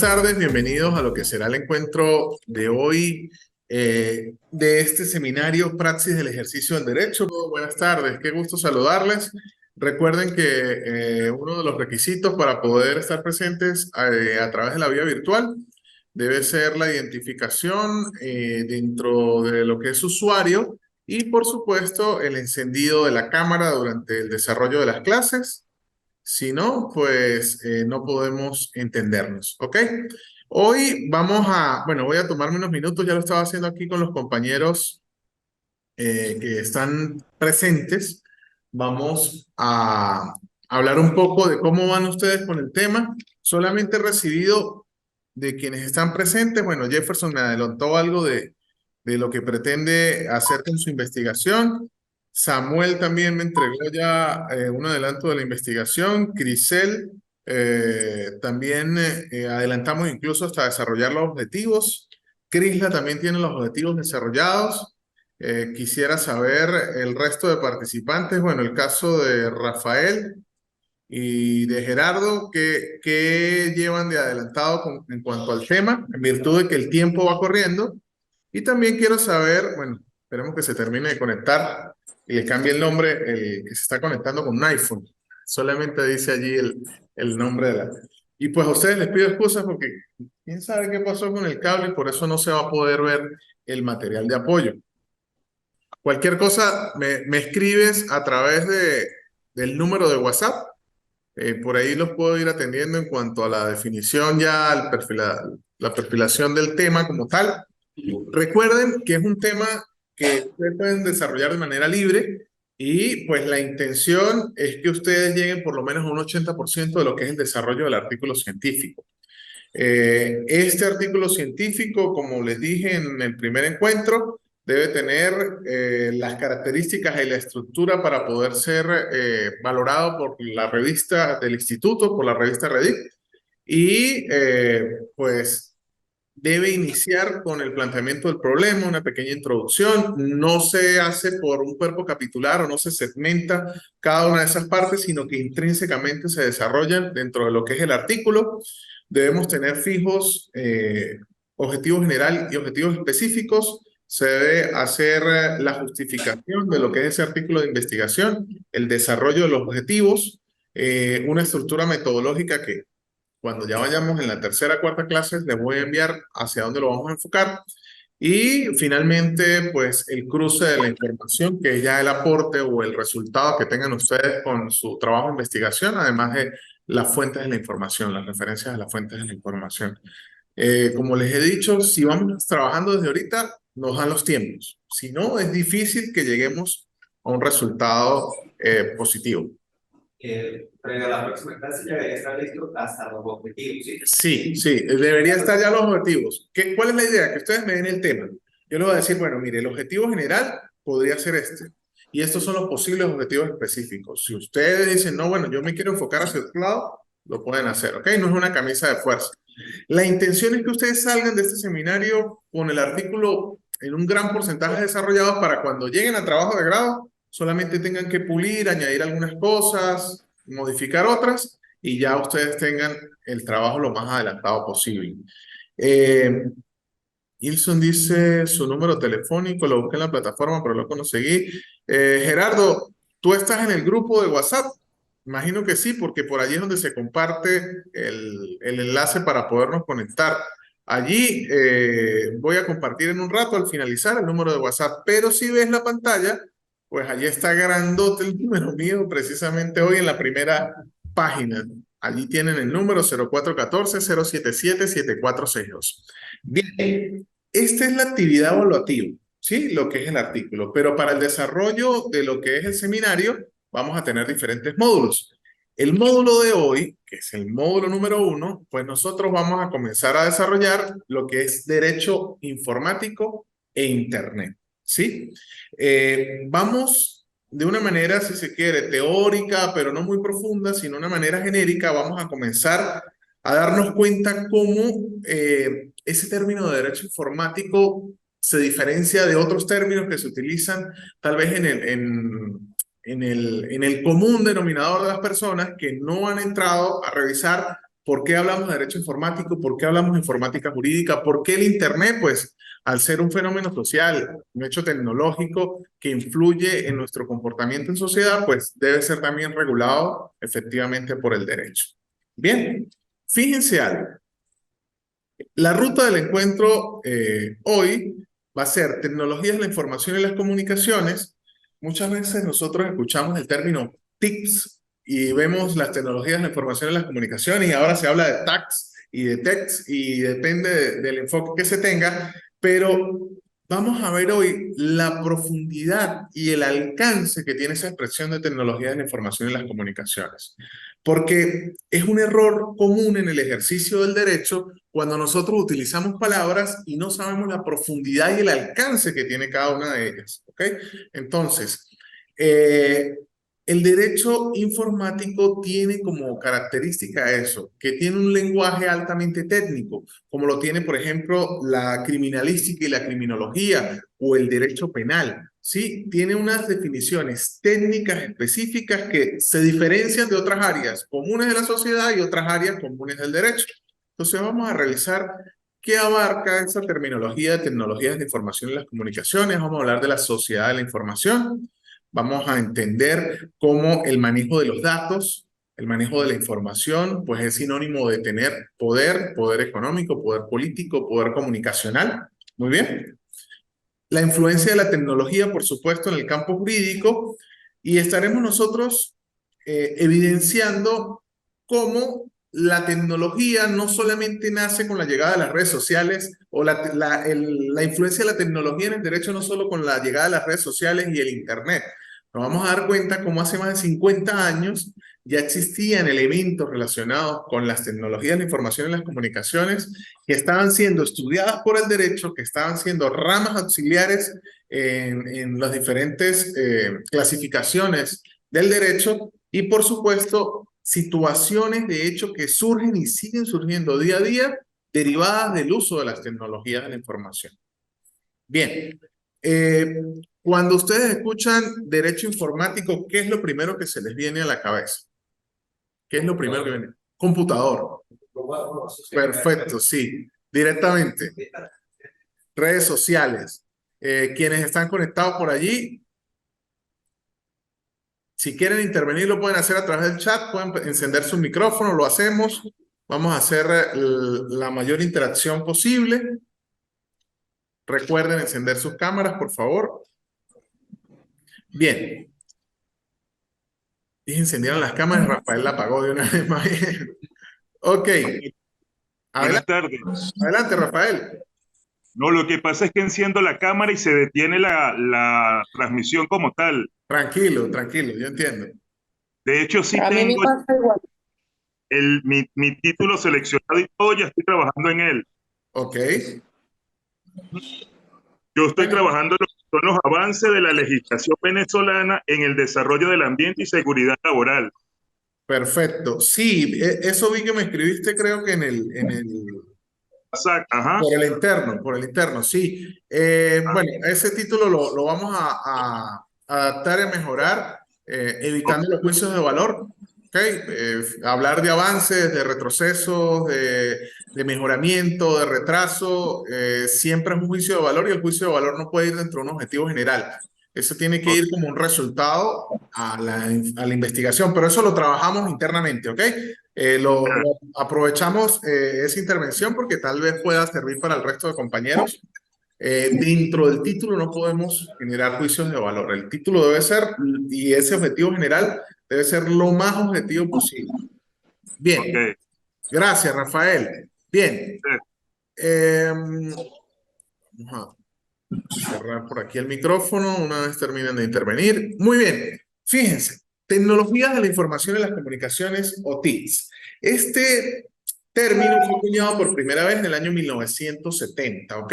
tardes, bienvenidos a lo que será el encuentro de hoy de este seminario Praxis del Ejercicio del Derecho. Buenas tardes, qué gusto saludarles. Recuerden que uno de los requisitos para poder estar presentes a través de la vía virtual debe ser la identificación dentro de lo que es usuario y, por supuesto, el encendido de la cámara durante el desarrollo de las clases. Si no, pues no podemos entendernos, ¿ok? Hoy voy a tomarme unos minutos, ya lo estaba haciendo aquí con los compañeros que están presentes. Vamos a hablar un poco de cómo van ustedes con el tema. Solamente he recibido de quienes están presentes, bueno, Jefferson me adelantó algo de lo que pretende hacer con su investigación. Samuel también me entregó ya un adelanto de la investigación. Crisel, también adelantamos incluso hasta desarrollar los objetivos. Crisla también tiene los objetivos desarrollados. Quisiera saber el resto de participantes, bueno, el caso de Rafael y de Gerardo, ¿qué llevan de adelantado en cuanto al tema, en virtud de que el tiempo va corriendo? Y también quiero saber, bueno, esperemos que se termine de conectar y le cambie el nombre, el que se está conectando con un iPhone. Solamente dice allí el nombre de la... Y pues a ustedes les pido excusas porque quién sabe qué pasó con el cable y por eso no se va a poder ver el material de apoyo. Cualquier cosa me escribes a través del número de WhatsApp. Por ahí los puedo ir atendiendo en cuanto a la definición ya, la perfilación del tema como tal. Recuerden que es un tema que ustedes pueden desarrollar de manera libre y pues la intención es que ustedes lleguen por lo menos a un 80% de lo que es el desarrollo del artículo científico. Este artículo científico, como les dije en el primer encuentro, debe tener las características y la estructura para poder ser valorado por la revista del instituto, por la revista Redic, y pues debe iniciar con el planteamiento del problema, una pequeña introducción. No se hace por un cuerpo capitular o no se segmenta cada una de esas partes, sino que intrínsecamente se desarrollan dentro de lo que es el artículo. Debemos tener fijos objetivos generales y objetivos específicos. Se debe hacer la justificación de lo que es ese artículo de investigación, el desarrollo de los objetivos, una estructura metodológica que cuando ya vayamos en la tercera, cuarta clase, les voy a enviar hacia dónde lo vamos a enfocar. Y finalmente, pues el cruce de la información, que es ya el aporte o el resultado que tengan ustedes con su trabajo de investigación, además de las fuentes de la información, las referencias a las fuentes de la información. Como les he dicho, si vamos trabajando desde ahorita, nos dan los tiempos. Si no, es difícil que lleguemos a un resultado positivo. Previo a la próxima clase ya debería estar listo hasta los objetivos, ¿sí? Sí, sí, debería estar ya los objetivos. ¿Cuál es la idea? Que ustedes me den el tema. Yo les voy a decir, bueno, mire, el objetivo general podría ser este. Y estos son los posibles objetivos específicos. Si ustedes dicen, no, bueno, yo me quiero enfocar hacia otro lado, lo pueden hacer, ¿ok? No es una camisa de fuerza. La intención es que ustedes salgan de este seminario con el artículo en un gran porcentaje desarrollado para cuando lleguen a trabajo de grado, solamente tengan que pulir, añadir algunas cosas, modificar otras, y ya ustedes tengan el trabajo lo más adelantado posible. Ilson dice su número telefónico, lo busqué en la plataforma, pero lo conseguí. Gerardo, ¿tú estás en el grupo de WhatsApp? Imagino que sí, porque por allí es donde se comparte el enlace para podernos conectar. Allí voy a compartir en un rato al finalizar el número de WhatsApp, pero si ves la pantalla, pues allí está grandote el número mío, precisamente hoy en la primera página. Allí tienen el número 0414-077-7462. Bien, esta es la actividad evaluativa, ¿sí? Lo que es el artículo, pero para el desarrollo de lo que es el seminario, vamos a tener diferentes módulos. El módulo de hoy, que es el módulo número 1, pues nosotros vamos a comenzar a desarrollar lo que es Derecho Informático e Internet, ¿sí? Vamos de una manera, si se quiere, teórica, pero no muy profunda, sino una manera genérica, vamos a comenzar a darnos cuenta cómo ese término de derecho informático se diferencia de otros términos que se utilizan tal vez en el común denominador de las personas que no han entrado a revisar ¿Por qué hablamos de derecho informático? ¿Por qué hablamos de informática jurídica? ¿Por qué el Internet? Pues al ser un fenómeno social, un hecho tecnológico que influye en nuestro comportamiento en sociedad, pues debe ser también regulado efectivamente por el derecho. Bien, fíjense algo. La ruta del encuentro hoy va a ser tecnologías de la información y las comunicaciones. Muchas veces nosotros escuchamos el término TICs y vemos las tecnologías de la información y las comunicaciones y ahora se habla de TACs y de TECs y depende del enfoque que se tenga, pero vamos a ver hoy la profundidad y el alcance que tiene esa expresión de tecnologías de la información y las comunicaciones. Porque es un error común en el ejercicio del derecho cuando nosotros utilizamos palabras y no sabemos la profundidad y el alcance que tiene cada una de ellas. ¿Ok? Entonces, el derecho informático tiene como característica eso, que tiene un lenguaje altamente técnico, como lo tiene, por ejemplo, la criminalística y la criminología o el derecho penal. Sí, tiene unas definiciones técnicas específicas que se diferencian de otras áreas comunes de la sociedad y otras áreas comunes del derecho. Entonces vamos a revisar qué abarca esa terminología de tecnologías de información y las comunicaciones. Vamos a hablar de la sociedad de la información. Vamos a entender cómo el manejo de los datos, el manejo de la información, pues es sinónimo de tener poder, poder económico, poder político, poder comunicacional. Muy bien. La influencia de la tecnología, por supuesto, en el campo jurídico, y estaremos nosotros evidenciando cómo la tecnología no solamente nace con la llegada de las redes sociales, o la influencia de la tecnología en el derecho no solo con la llegada de las redes sociales y el Internet. Nos vamos a dar cuenta cómo hace más de 50 años ya existían elementos relacionados con las tecnologías de la información y las comunicaciones que estaban siendo estudiadas por el derecho, que estaban siendo ramas auxiliares en las diferentes clasificaciones del derecho y, por supuesto, situaciones de hecho que surgen y siguen surgiendo día a día derivadas del uso de las tecnologías de la información. Bien, eh, cuando ustedes escuchan derecho informático, ¿qué es lo primero que se les viene a la cabeza? ¿Qué es lo primero que viene? Computador. Perfecto, sí, directamente. Redes sociales. Quienes están conectados por allí, si quieren intervenir, lo pueden hacer a través del chat, pueden encender su micrófono, lo hacemos. Vamos a hacer la mayor interacción posible. Recuerden encender sus cámaras, por favor. Bien. Y encendieron las cámaras, Rafael la apagó de una vez más. Ok. Buenas Adelante, tardes. adelante, Rafael. No, lo que pasa es que enciendo la cámara y se detiene la transmisión como tal. Tranquilo, tranquilo, yo entiendo. De hecho, sí A mí me tengo pasa igual. mi título seleccionado y todo, ya estoy trabajando en él. Ok. Yo estoy Bueno, trabajando en lo que son los avances de la legislación venezolana en el desarrollo del ambiente y seguridad laboral. perfecto. Sí, eso vi que me escribiste, creo que Ajá. por el interno, sí. Bueno, ese título lo vamos a adaptar y a mejorar, evitando los juicios de valor. ¿Ok? Hablar de avances, de retrocesos, de mejoramiento, de retraso, siempre es un juicio de valor y el juicio de valor no puede ir dentro de un objetivo general. Eso tiene que ir como un resultado a la investigación, pero eso lo trabajamos internamente, ¿ok? Aprovechamos esa intervención porque tal vez pueda servir para el resto de compañeros. Dentro del título no podemos generar juicios de valor. El título debe ser, y ese objetivo general debe ser lo más objetivo posible. Bien, Okay. gracias, Rafael. Bien, vamos a cerrar por aquí el micrófono una vez terminen de intervenir. Muy bien, fíjense, tecnologías de la información y las comunicaciones o TICs. Este término fue acuñado por primera vez en el año 1970, ¿ok?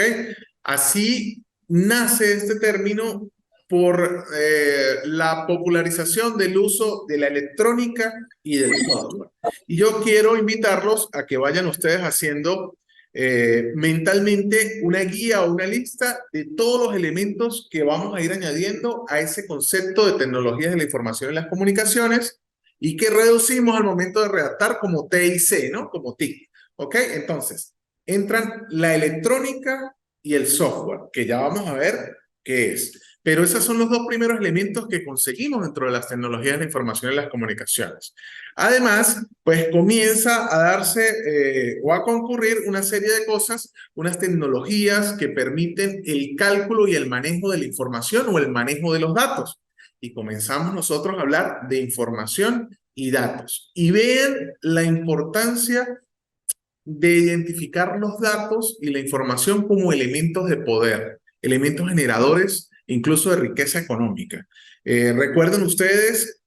Así nace este término por la popularización del uso de la electrónica y del software. Y yo quiero invitarlos a que vayan ustedes haciendo mentalmente una guía o una lista de todos los elementos que vamos a ir añadiendo a ese concepto de tecnologías de la información y las comunicaciones y que reducimos al momento de redactar como T y C, ¿no? Como TIC. ¿Ok? Entonces, entran la electrónica y el software, que ya vamos a ver qué es. Pero esos son los dos primeros elementos que conseguimos dentro de las tecnologías de la información y las comunicaciones. Además, pues comienza a darse o a concurrir una serie de cosas, unas tecnologías que permiten el cálculo y el manejo de la información o el manejo de los datos. Y comenzamos nosotros a hablar de información y datos. Y vean la importancia de identificar los datos y la información como elementos de poder, elementos generadores incluso de riqueza económica. Recuerden ustedes,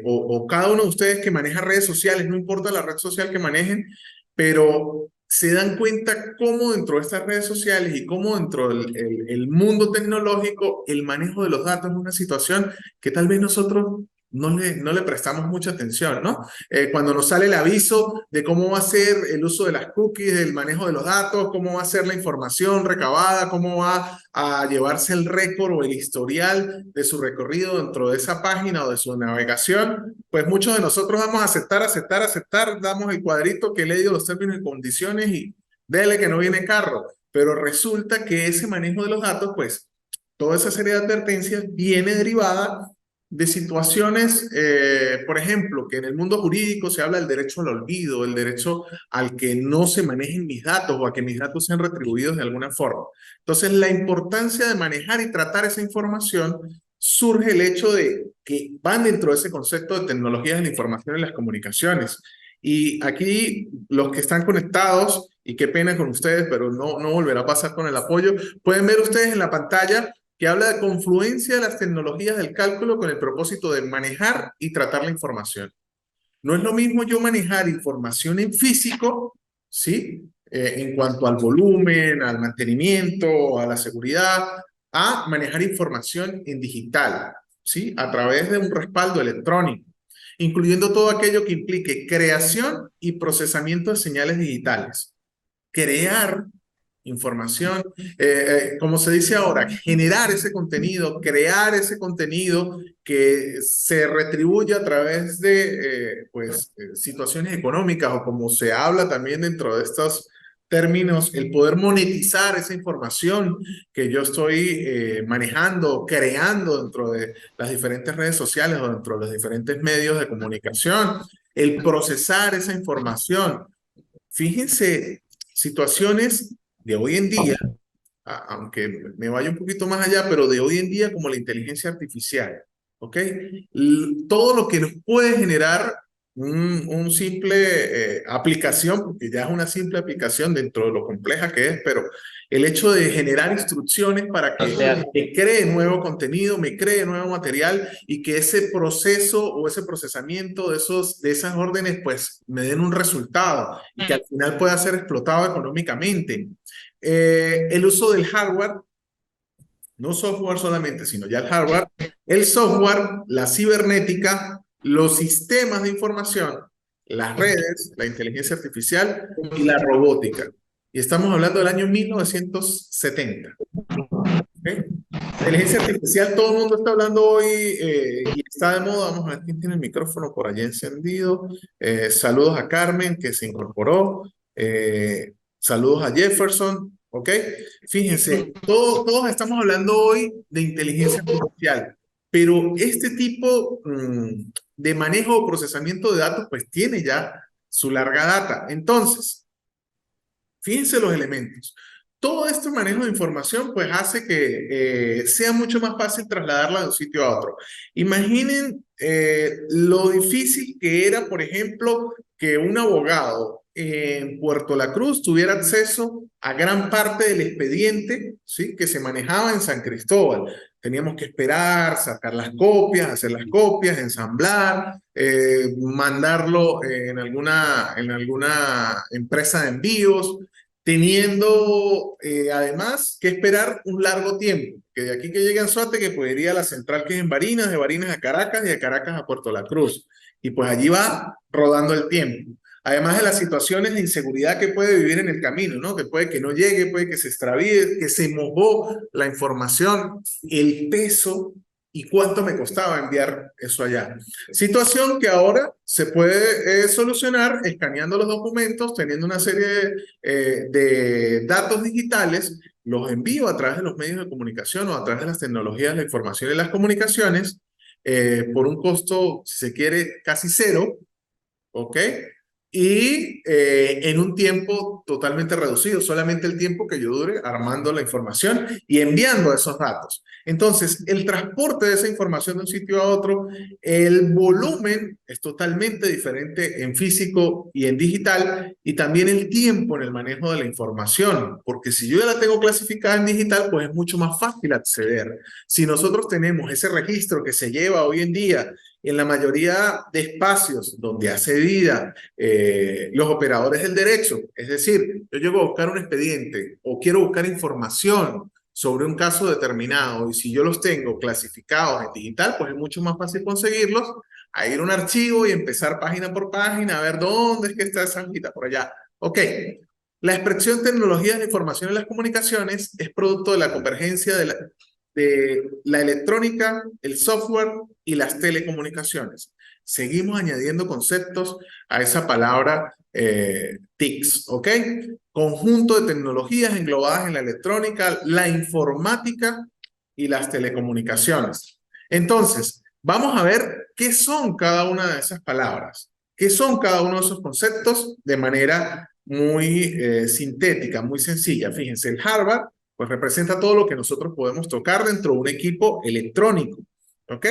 o cada uno de ustedes que maneja redes sociales, no importa la red social que manejen, pero se dan cuenta cómo dentro de estas redes sociales y cómo dentro del mundo tecnológico el manejo de los datos es una situación que tal vez nosotros no le prestamos mucha atención, ¿no? Cuando nos sale el aviso de cómo va a ser el uso de las cookies, el manejo de los datos, cómo va a ser la información recabada, cómo va a llevarse el récord o el historial de su recorrido dentro de esa página o de su navegación, pues muchos de nosotros vamos a aceptar, damos el cuadrito que he leído los términos y condiciones y dele que no viene carro. Pero resulta que ese manejo de los datos, pues toda esa serie de advertencias viene derivada de situaciones, por ejemplo, que en el mundo jurídico se habla del derecho al olvido, el derecho al que no se manejen mis datos o a que mis datos sean retribuidos de alguna forma. Entonces, la importancia de manejar y tratar esa información surge el hecho de que van dentro de ese concepto de tecnologías de la información y las comunicaciones. Y aquí los que están conectados, y qué pena con ustedes, pero no volverá a pasar con el apoyo, pueden ver ustedes en la pantalla que habla de confluencia de las tecnologías del cálculo con el propósito de manejar y tratar la información. No es lo mismo yo manejar información en físico, ¿sí? En cuanto al volumen, al mantenimiento, a la seguridad, a manejar información en digital, ¿sí? A través de un respaldo electrónico, incluyendo todo aquello que implique creación y procesamiento de señales digitales. Crear información, como se dice ahora, generar ese contenido, crear ese contenido que se retribuye a través de situaciones económicas o como se habla también dentro de estos términos, el poder monetizar esa información que yo estoy manejando, creando dentro de las diferentes redes sociales o dentro de los diferentes medios de comunicación, el procesar esa información. Fíjense, situaciones de hoy en día, aunque me vaya un poquito más allá, pero de hoy en día como la inteligencia artificial, ¿ok? Todo lo que nos puede generar un simple aplicación, porque ya es una simple aplicación dentro de lo compleja que es, pero el hecho de generar instrucciones para que me cree nuevo contenido, me cree nuevo material y que ese proceso o ese procesamiento de esas órdenes pues me den un resultado y que al final pueda ser explotado económicamente. El uso del hardware, no software solamente, sino ya el hardware, el software, la cibernética, los sistemas de información, las redes, la inteligencia artificial y la robótica. Y estamos hablando del año 1970. ¿Okay? Inteligencia artificial, todo el mundo está hablando hoy y está de moda. Vamos a ver quién tiene el micrófono por allí encendido. Saludos a Carmen, que se incorporó. Saludos a Jefferson. ¿Ok? Fíjense, todos estamos hablando hoy de inteligencia artificial, pero este tipo de manejo o procesamiento de datos pues tiene ya su larga data. Entonces, fíjense los elementos. Todo este manejo de información pues hace que sea mucho más fácil trasladarla de un sitio a otro. Imaginen lo difícil que era, por ejemplo, que un abogado en Puerto La Cruz tuviera acceso a gran parte del expediente, ¿sí? Que se manejaba en San Cristóbal. Teníamos que esperar, sacar las copias, hacer las copias, ensamblar, mandarlo en alguna empresa de envíos, teniendo además que esperar un largo tiempo, que de aquí que llegue a Anzoátegui, que puede ir a la central que es en Barinas, de Barinas a Caracas y de Caracas a Puerto La Cruz. Y pues allí va rodando el tiempo. Además de las situaciones de inseguridad que puede vivir en el camino, ¿no? Que puede que no llegue, puede que se extravíe, que se mojó la información, el peso ¿Y cuánto me costaba enviar eso allá? Situación que ahora se puede solucionar escaneando los documentos, teniendo una serie de datos digitales, los envío a través de los medios de comunicación o a través de las tecnologías de la información y las comunicaciones por un costo, si se quiere, casi cero, ¿ok? Y en un tiempo totalmente reducido, solamente el tiempo que yo dure armando la información y enviando esos datos. Entonces, el transporte de esa información de un sitio a otro, el volumen es totalmente diferente en físico y en digital, y también el tiempo en el manejo de la información, porque si yo ya la tengo clasificada en digital, pues es mucho más fácil acceder. Si nosotros tenemos ese registro que se lleva hoy en día en la mayoría de espacios donde hace vida los operadores del derecho, es decir, yo llego a buscar un expediente o quiero buscar información sobre un caso determinado y si yo los tengo clasificados en digital, pues es mucho más fácil conseguirlos, a ir a un archivo y empezar página por página a ver dónde es que está esa hojita por allá. Ok, la expresión tecnología de la información y las comunicaciones es producto de la convergencia de la electrónica, el software y las telecomunicaciones. Seguimos añadiendo conceptos a esa palabra TICs, ¿ok? Conjunto de tecnologías englobadas en la electrónica, la informática y las telecomunicaciones. Entonces, vamos a ver qué son cada una de esas palabras, qué son cada uno de esos conceptos de manera muy sintética, muy sencilla. Fíjense, el hardware pues representa todo lo que nosotros podemos tocar dentro de un equipo electrónico, ¿ok?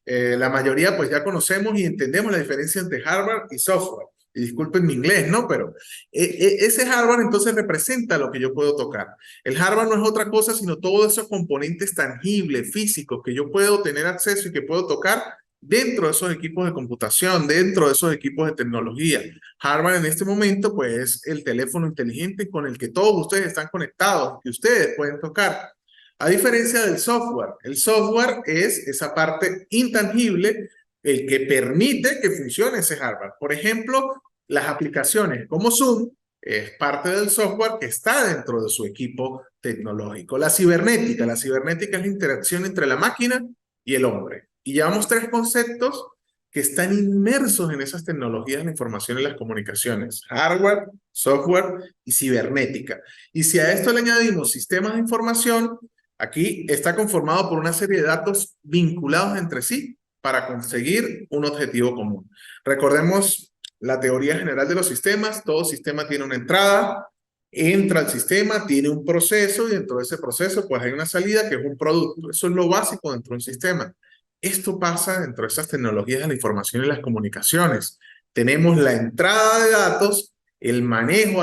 La mayoría pues ya conocemos y entendemos la diferencia entre hardware y software. Y disculpen mi inglés, ¿no? Pero ese hardware entonces representa lo que yo puedo tocar. El hardware no es otra cosa sino todos esos componentes tangibles, físicos, que yo puedo tener acceso y que puedo tocar dentro de esos equipos de computación, dentro de esos equipos de tecnología. Hardware en este momento, pues, es el teléfono inteligente con el que todos ustedes están conectados, que ustedes pueden tocar. A diferencia del software, el software es esa parte intangible, el que permite que funcione ese hardware. Por ejemplo, las aplicaciones como Zoom es parte del software que está dentro de su equipo tecnológico. La cibernética es la interacción entre la máquina y el hombre. Y llevamos tres conceptos que están inmersos en esas tecnologías de la información y las comunicaciones: hardware, software y cibernética. Y si a esto le añadimos sistemas de información, aquí está conformado por una serie de datos vinculados entre sí para conseguir un objetivo común. Recordemos la teoría general de los sistemas. Todo sistema tiene una entrada, entra al sistema, tiene un proceso y dentro de ese proceso pues hay una salida que es un producto. Eso es lo básico dentro de un sistema. Esto pasa dentro de esas tecnologías de la información y las comunicaciones. Tenemos la entrada de datos, el manejo,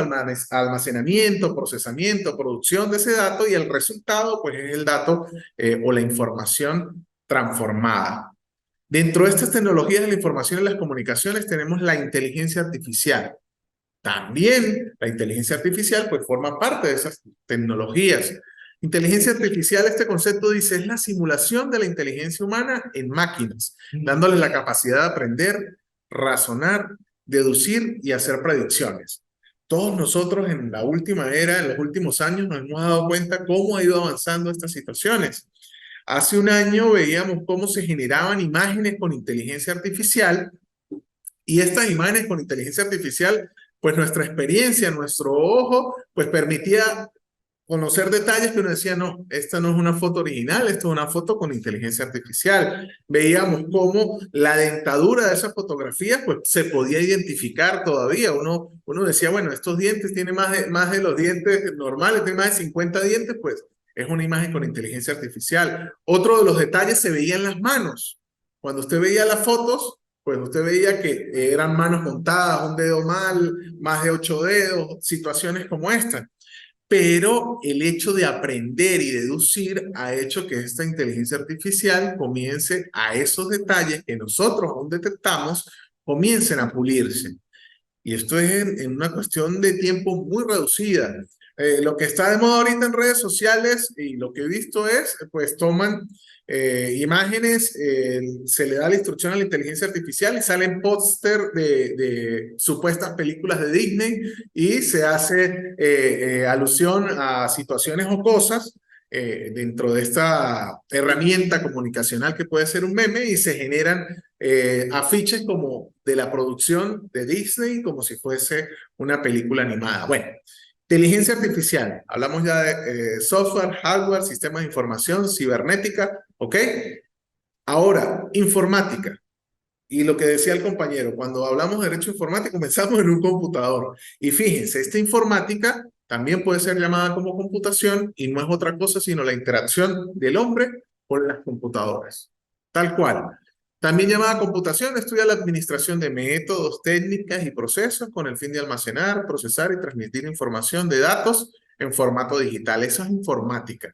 almacenamiento, procesamiento, producción de ese dato y el resultado pues es el dato o la información transformada. Dentro de estas tecnologías de la información y las comunicaciones tenemos la inteligencia artificial. También la inteligencia artificial pues forma parte de esas tecnologías. Inteligencia artificial, este concepto dice, es la simulación de la inteligencia humana en máquinas, dándoles la capacidad de aprender, razonar, deducir y hacer predicciones. Todos nosotros en la última era, en los últimos años, nos hemos dado cuenta cómo ha ido avanzando estas situaciones. Hace un año veíamos cómo se generaban imágenes con inteligencia artificial y estas imágenes con inteligencia artificial, pues nuestra experiencia, nuestro ojo, pues permitía conocer detalles que uno decía, no, esta no es una foto original, esto es una foto con inteligencia artificial. Veíamos cómo la dentadura de esas fotografías pues se podía identificar todavía. Uno decía, bueno, estos dientes tienen más de los dientes normales, tienen más de 50 dientes, pues es una imagen con inteligencia artificial. Otro de los detalles se veía en las manos. Cuando usted veía las fotos, pues usted veía que eran manos montadas, un dedo mal, más de 8 dedos, situaciones como esta. Pero el hecho de aprender y deducir ha hecho que esta inteligencia artificial comience a esos detalles que nosotros aún detectamos, comiencen a pulirse. Y esto es en una cuestión de tiempo muy reducida. Lo que está de moda ahorita en redes sociales y lo que he visto es, pues toman imágenes, se le da la instrucción a la inteligencia artificial y salen póster de supuestas películas de Disney y se hace alusión a situaciones o cosas dentro de esta herramienta comunicacional que puede ser un meme y se generan afiches como de la producción de Disney como si fuese una película animada. Bueno, inteligencia artificial. Hablamos ya de software, hardware, sistemas de información, cibernética, ¿ok? Ahora, informática. Y lo que decía el compañero, cuando hablamos de derecho informático, pensamos en un computador. Y fíjense, esta informática también puede ser llamada como computación y no es otra cosa sino la interacción del hombre con las computadoras. Tal cual. También llamada computación, estudia la administración de métodos, técnicas y procesos con el fin de almacenar, procesar y transmitir información de datos en formato digital. Eso es informática.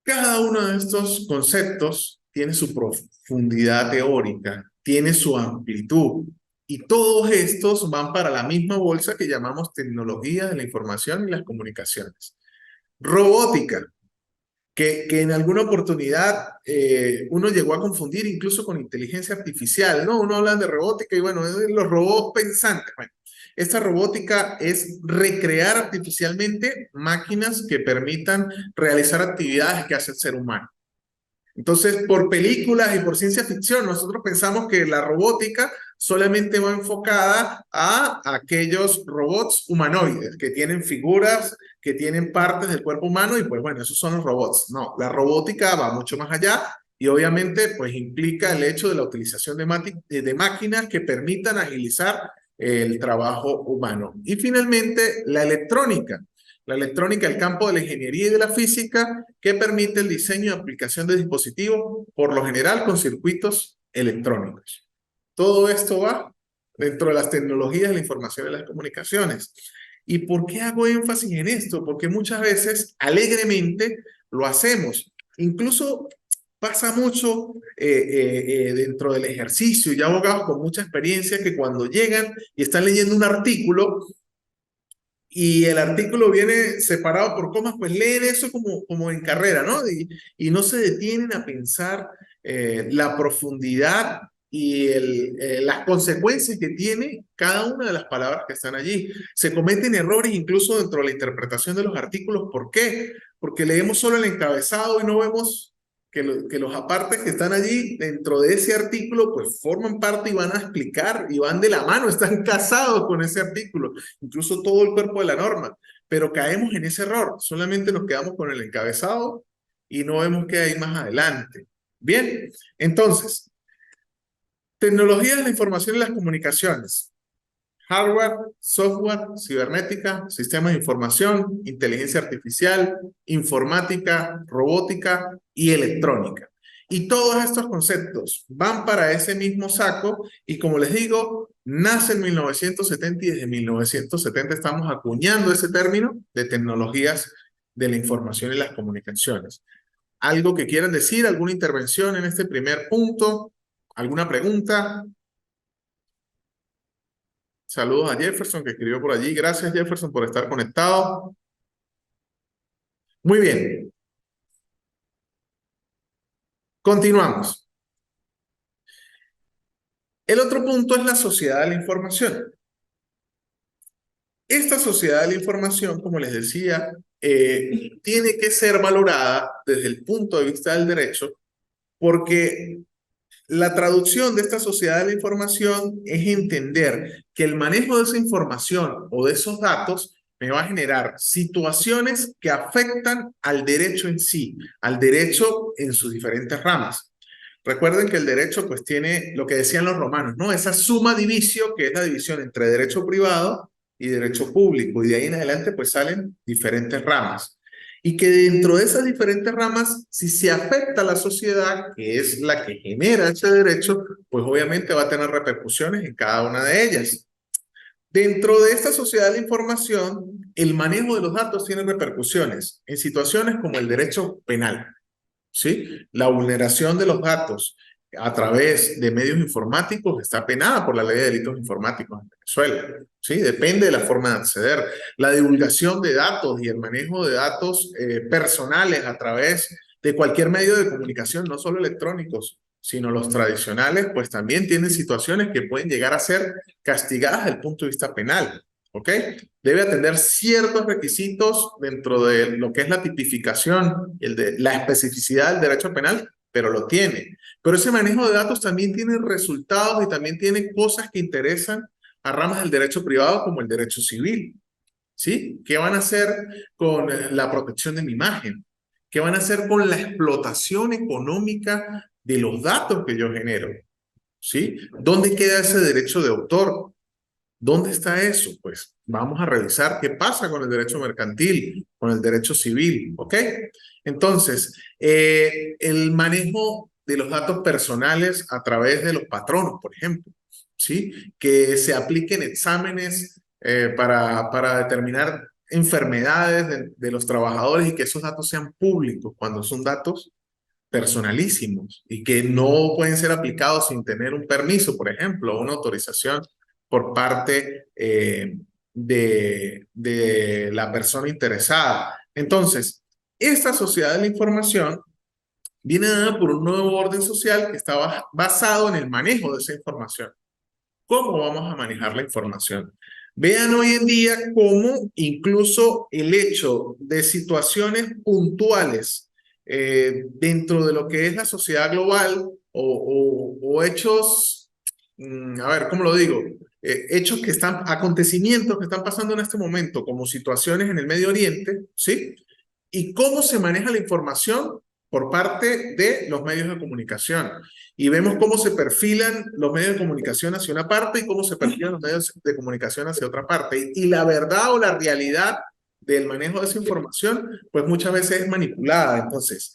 Cada uno de estos conceptos tiene su profundidad teórica, tiene su amplitud, y todos estos van para la misma bolsa que llamamos tecnología de la información y las comunicaciones. Robótica, que en alguna oportunidad uno llegó a confundir incluso con inteligencia artificial, ¿no? Uno habla de robótica y bueno, los robots pensantes. Bueno, esta robótica es recrear artificialmente máquinas que permitan realizar actividades que hace el ser humano. Entonces, por películas y por ciencia ficción, nosotros pensamos que la robótica solamente va enfocada a aquellos robots humanoides que tienen figuras, que tienen partes del cuerpo humano y pues bueno, esos son los robots. No, la robótica va mucho más allá y obviamente pues implica el hecho de la utilización de máquinas que permitan agilizar el trabajo humano. Y finalmente, la electrónica. La electrónica, el campo de la ingeniería y de la física, que permite el diseño y aplicación de dispositivos, por lo general con circuitos electrónicos. Todo esto va dentro de las tecnologías de la información y las comunicaciones. ¿Y por qué hago énfasis en esto? Porque muchas veces, alegremente, lo hacemos. Incluso pasa mucho dentro del ejercicio y abogados con mucha experiencia que cuando llegan y están leyendo un artículo, y el artículo viene separado por comas, pues leen eso como en carrera, ¿no? Y no se detienen a pensar la profundidad y las consecuencias que tiene cada una de las palabras que están allí. Se cometen errores incluso dentro de la interpretación de los artículos. ¿Por qué? Porque leemos solo el encabezado y no vemos que los apartes que están allí dentro de ese artículo pues forman parte y van a explicar y van de la mano, están casados con ese artículo, incluso todo el cuerpo de la norma, pero caemos en ese error, solamente nos quedamos con el encabezado y no vemos qué hay más adelante. Bien, entonces, tecnologías de la información y las comunicaciones. Hardware, software, cibernética, sistemas de información, inteligencia artificial, informática, robótica y electrónica. Y todos estos conceptos van para ese mismo saco y como les digo, nace en 1970 y desde 1970 estamos acuñando ese término de tecnologías de la información y las comunicaciones. ¿Algo que quieran decir? ¿Alguna intervención en este primer punto? ¿Alguna pregunta? Saludos a Jefferson que escribió por allí. Gracias Jefferson por estar conectado. Muy bien. Continuamos. El otro punto es la sociedad de la información. Esta sociedad de la información, como les decía, tiene que ser valorada desde el punto de vista del derecho porque la traducción de esta sociedad de la información es entender que el manejo de esa información o de esos datos me va a generar situaciones que afectan al derecho en sí, al derecho en sus diferentes ramas. Recuerden que el derecho pues tiene lo que decían los romanos, ¿no? Esa summa divisio, que es la división entre derecho privado y derecho público, y de ahí en adelante pues salen diferentes ramas. Y que dentro de esas diferentes ramas, si se afecta a la sociedad, que es la que genera ese derecho, pues obviamente va a tener repercusiones en cada una de ellas. Dentro de esta sociedad de la información, el manejo de los datos tiene repercusiones en situaciones como el derecho penal, ¿sí? La vulneración de los datos a través de medios informáticos está penada por la Ley de Delitos Informáticos en Venezuela, ¿sí? Depende de la forma de acceder. La divulgación de datos y el manejo de datos personales a través de cualquier medio de comunicación, no solo electrónicos, sino los tradicionales, pues también tienen situaciones que pueden llegar a ser castigadas desde el punto de vista penal. ¿ok? Debe atender ciertos requisitos dentro de lo que es la tipificación, la especificidad del derecho penal, pero lo tiene. Pero ese manejo de datos también tiene resultados y también tiene cosas que interesan a ramas del derecho privado como el derecho civil, ¿sí? ¿Qué van a hacer con la protección de mi imagen? ¿Qué van a hacer con la explotación económica de los datos que yo genero? ¿Sí? ¿Dónde queda ese derecho de autor? ¿Dónde está eso? Pues vamos a revisar qué pasa con el derecho mercantil, con el derecho civil, ¿ok? Entonces, el manejo de los datos personales a través de los patronos, por ejemplo, ¿sí? Que se apliquen exámenes para determinar enfermedades de los trabajadores y que esos datos sean públicos cuando son datos personalísimos y que no pueden ser aplicados sin tener un permiso, por ejemplo, o una autorización por parte de la persona interesada. Entonces, esta sociedad de la información viene dada por un nuevo orden social que está basado en el manejo de esa información. ¿Cómo vamos a manejar la información? Vean hoy en día cómo incluso el hecho de situaciones puntuales dentro de lo que es la sociedad global o hechos, a ver, ¿cómo lo digo? Hechos que están, acontecimientos que están pasando en este momento, como situaciones en el Medio Oriente, ¿sí? Y cómo se maneja la información por parte de los medios de comunicación. Y vemos cómo se perfilan los medios de comunicación hacia una parte y cómo se perfilan los medios de comunicación hacia otra parte. Y la verdad o la realidad del manejo de esa información, pues muchas veces es manipulada. Entonces,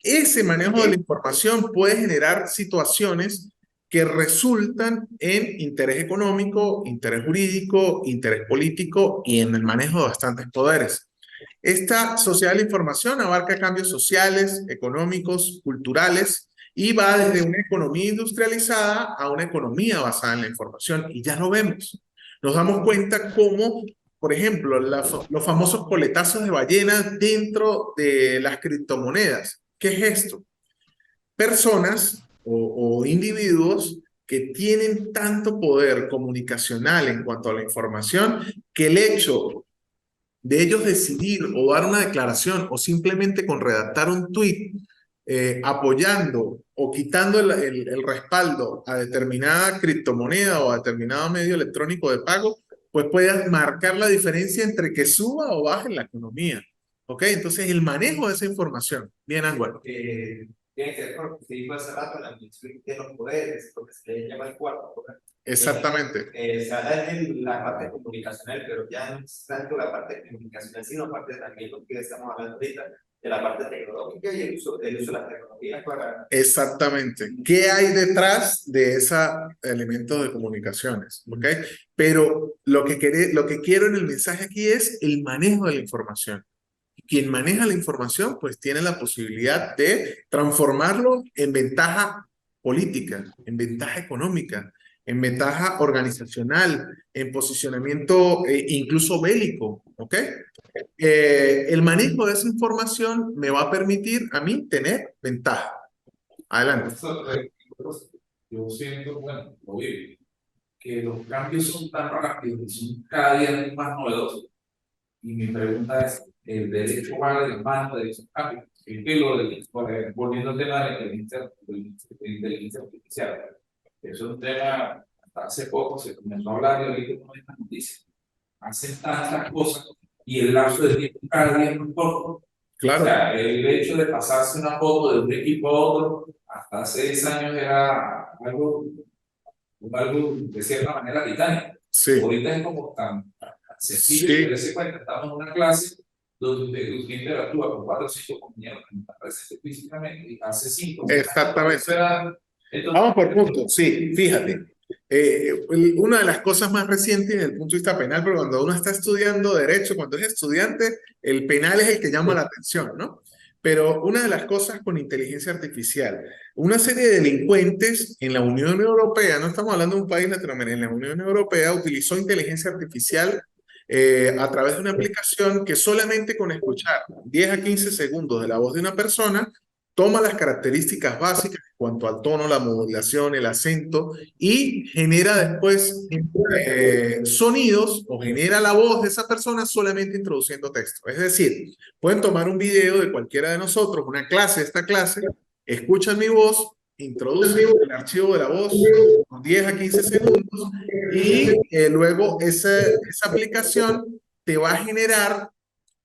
ese manejo de la información puede generar situaciones que resultan en interés económico, interés jurídico, interés político y en el manejo de bastantes poderes. Esta sociedad de la información abarca cambios sociales, económicos, culturales y va desde una economía industrializada a una economía basada en la información. Y ya lo vemos. Nos damos cuenta cómo, por ejemplo, los famosos coletazos de ballenas dentro de las criptomonedas. ¿Qué es esto? Personas o individuos que tienen tanto poder comunicacional en cuanto a la información que el hecho de ellos decidir o dar una declaración o simplemente con redactar un tuit apoyando o quitando el respaldo a determinada criptomoneda o a determinado medio electrónico de pago, pues puede marcar la diferencia entre que suba o baje la economía. ¿Ok? Entonces, el manejo de esa información. Bien, Anguaro. Tiene que ver con lo que se dijo hace rato, la administración de los poderes, lo que se le llama el cuarto poder. Exactamente. Se habla en la parte comunicacional, pero ya no es tanto la parte comunicacional, sino parte también lo que estamos hablando ahorita, de la parte tecnológica y el uso de las tecnologías para... Exactamente. ¿Qué hay detrás de esos elementos de comunicaciones? ¿Ok? Pero lo que quiero en el mensaje aquí es el manejo de la información. Quien maneja la información, pues tiene la posibilidad de transformarlo en ventaja política, en ventaja económica, en ventaja organizacional, en posicionamiento incluso bélico, ¿ok? El manejo de esa información me va a permitir a mí tener ventaja. Adelante. Yo siento, bueno, lo vivo, que los cambios son tan rápidos y son cada día más novedosos. Y mi pregunta es, ¿el derecho va de la mano de esos cambios? Es que volviendo al tema de la inteligencia artificial, eso es un tema, hasta hace poco se comenzó a hablar y ahorita no hay más noticias. Hacen tantas cosas y el lapso de tiempo cada día es muy corto. Claro. O sea, el hecho de pasarse una foto de un equipo a otro, hasta hace 10 años era algo de cierta manera titánico. Sí. Ahorita es como tan sencillo Sí. que darse cuenta, estamos en una clase donde usted interactúa con 4 o 5 compañeros que no están presentes físicamente y hace 5. Exactamente. Entonces, vamos por puntos. Sí, fíjate. Una de las cosas más recientes desde el punto de vista penal, pero cuando uno está estudiando derecho, cuando es estudiante, el penal es el que llama la atención, ¿no? Pero una de las cosas con inteligencia artificial, una serie de delincuentes en la Unión Europea, no estamos hablando de un país latinoamericano, en la Unión Europea utilizó inteligencia artificial a través de una aplicación que solamente con escuchar 10 a 15 segundos de la voz de una persona, toma las características básicas en cuanto al tono, la modulación, el acento y genera después sonidos o genera la voz de esa persona solamente introduciendo texto. Es decir, pueden tomar un video de cualquiera de nosotros, una clase, esta clase, escuchan mi voz, introducen el archivo de la voz con 10 a 15 segundos y luego esa aplicación te va a generar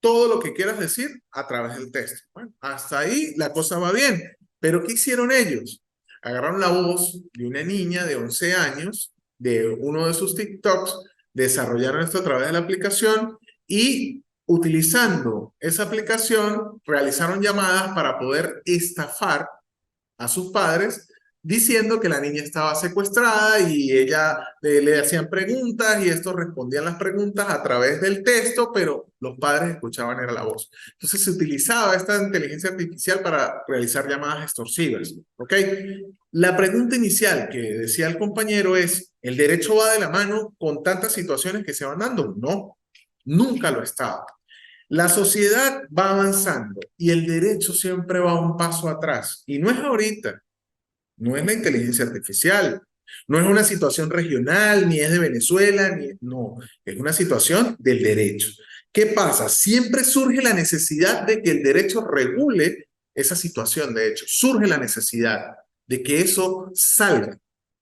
todo lo que quieras decir a través del texto. Bueno, hasta ahí la cosa va bien. Pero ¿qué hicieron ellos? Agarraron la voz de una niña de 11 años, de uno de sus TikToks, desarrollaron esto a través de la aplicación y utilizando esa aplicación realizaron llamadas para poder estafar a sus padres diciendo que la niña estaba secuestrada y ella le hacían preguntas y estos respondían las preguntas a través del texto, pero los padres escuchaban era la voz. Entonces se utilizaba esta inteligencia artificial para realizar llamadas extorsivas, ¿ok? La pregunta inicial que decía el compañero es, ¿el derecho va de la mano con tantas situaciones que se van dando? No, nunca lo estaba. La sociedad va avanzando y el derecho siempre va un paso atrás. Y no es ahorita, no es la inteligencia artificial, no es una situación regional, ni es de Venezuela, no, es una situación del derecho. ¿Qué pasa? Siempre surge la necesidad de que el derecho regule esa situación, de hecho, surge la necesidad de que eso salga.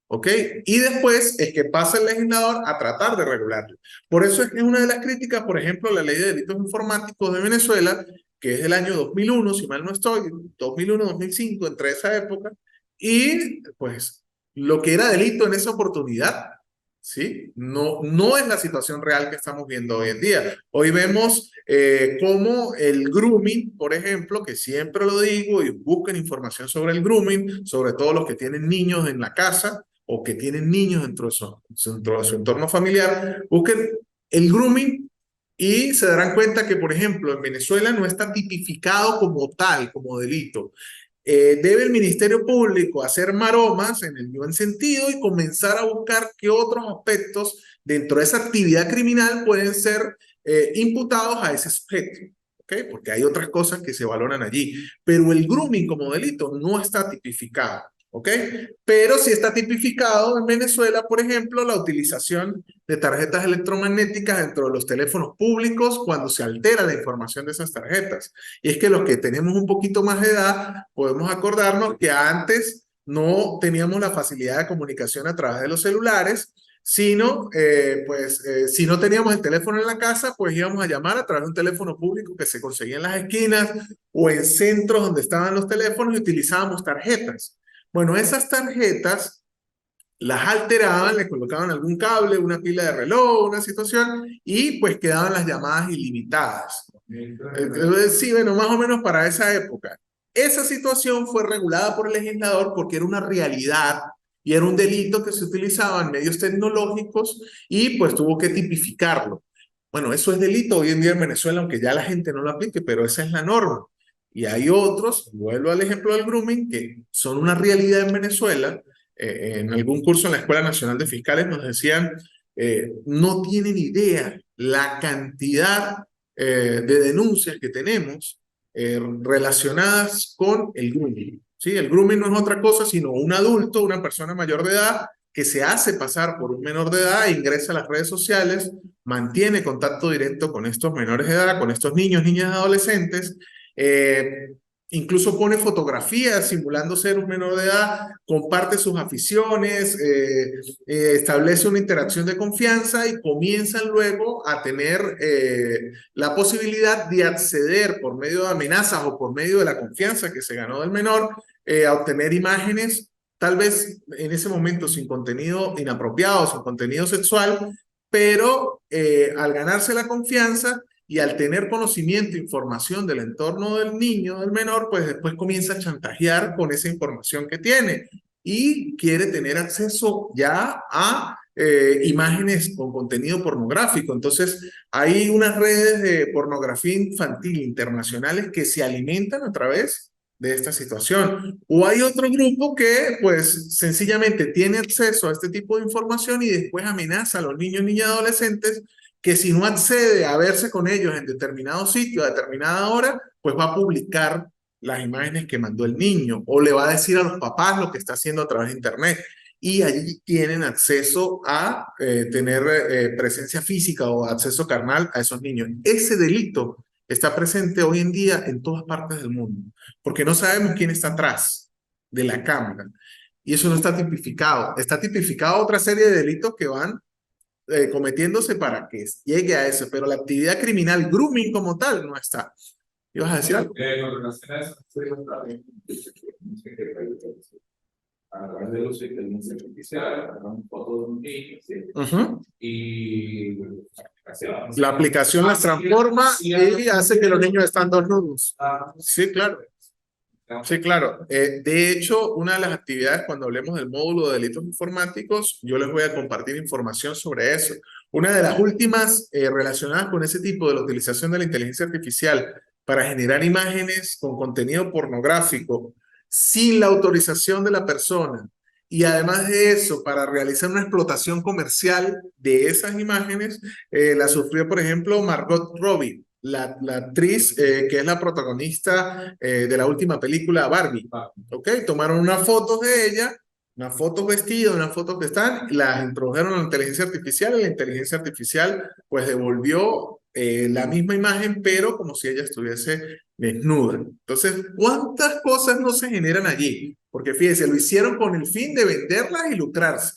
¿Ok? Y después es que pasa el legislador a tratar de regularlo. Por eso es que una de las críticas, por ejemplo, a la ley de delitos informáticos de Venezuela, que es del año 2001, si mal no estoy, 2001, 2005, entre esa época, y pues lo que era delito en esa oportunidad, ¿sí? No es la situación real que estamos viendo hoy en día. Hoy vemos cómo el grooming, por ejemplo, que siempre lo digo y busquen información sobre el grooming, sobre todo los que tienen niños en la casa, o que tienen niños dentro de su entorno familiar, busquen el grooming y se darán cuenta que, por ejemplo, en Venezuela no está tipificado como tal, como delito. Debe el Ministerio Público hacer maromas en el buen sentido y comenzar a buscar qué otros aspectos dentro de esa actividad criminal pueden ser imputados a ese sujeto. ¿Okay? Porque hay otras cosas que se valoran allí. Pero el grooming como delito no está tipificado. ¿Ok? Pero sí está tipificado en Venezuela, por ejemplo, la utilización de tarjetas electromagnéticas dentro de los teléfonos públicos cuando se altera la información de esas tarjetas. Y es que los que tenemos un poquito más de edad podemos acordarnos que antes no teníamos la facilidad de comunicación a través de los celulares, sino, si no teníamos el teléfono en la casa, pues íbamos a llamar a través de un teléfono público que se conseguía en las esquinas o en centros donde estaban los teléfonos y utilizábamos tarjetas. Bueno, esas tarjetas las alteraban, le colocaban algún cable, una pila de reloj, una situación, y pues quedaban las llamadas ilimitadas. Sí, bueno, más o menos para esa época. Esa situación fue regulada por el legislador porque era una realidad y era un delito que se utilizaba en medios tecnológicos y pues tuvo que tipificarlo. Bueno, eso es delito hoy en día en Venezuela, aunque ya la gente no lo aplique, pero esa es la norma. Y hay otros, vuelvo al ejemplo del grooming, que son una realidad en Venezuela. En algún curso en la Escuela Nacional de Fiscales nos decían, no tienen idea la cantidad de denuncias que tenemos relacionadas con el grooming. ¿Sí? El grooming no es otra cosa sino un adulto, una persona mayor de edad, que se hace pasar por un menor de edad, ingresa a las redes sociales, mantiene contacto directo con estos menores de edad, con estos niños, niñas, adolescentes, incluso pone fotografías simulando ser un menor de edad, comparte sus aficiones, establece una interacción de confianza y comienzan luego a tener la posibilidad de acceder por medio de amenazas o por medio de la confianza que se ganó del menor, a obtener imágenes tal vez en ese momento sin contenido inapropiado, sin contenido sexual, pero al ganarse la confianza y al tener conocimiento, información del entorno del niño, del menor, pues después comienza a chantajear con esa información que tiene y quiere tener acceso ya a imágenes con contenido pornográfico. Entonces, hay unas redes de pornografía infantil internacionales que se alimentan a través de esta situación. O hay otro grupo que, pues, sencillamente tiene acceso a este tipo de información y después amenaza a los niños, niñas y adolescentes que si no accede a verse con ellos en determinado sitio, a determinada hora, pues va a publicar las imágenes que mandó el niño, o le va a decir a los papás lo que está haciendo a través de internet. Y allí tienen acceso a tener presencia física o acceso carnal a esos niños. Ese delito está presente hoy en día en todas partes del mundo, porque no sabemos quién está atrás de la cámara. Y eso no está tipificado. Está tipificado otra serie de delitos que van cometiéndose para que llegue a eso, pero la actividad criminal, grooming como tal, no está. ¿Ibas a decir algo? Con relación a eso, a través del uso de inteligencia artificial, agarramos fotos de un niño, ¿sí? Y la aplicación las transforma y hace que los niños estén desnudos. Sí, claro. Sí, claro. De hecho, una de las actividades cuando hablemos del módulo de delitos informáticos, yo les voy a compartir información sobre eso. Una de las últimas relacionadas con ese tipo de la utilización de la inteligencia artificial para generar imágenes con contenido pornográfico sin la autorización de la persona y además de eso, para realizar una explotación comercial de esas imágenes, la sufrió, por ejemplo, Margot Robbie, la actriz que es la protagonista de la última película Barbie. ¿Ok? Tomaron unas fotos de ella, unas fotos vestidas, unas fotos que están, las introdujeron a la inteligencia artificial y la inteligencia artificial pues devolvió la misma imagen, pero como si ella estuviese desnuda. Entonces, ¿cuántas cosas no se generan allí? Porque fíjense, lo hicieron con el fin de venderlas y lucrarse.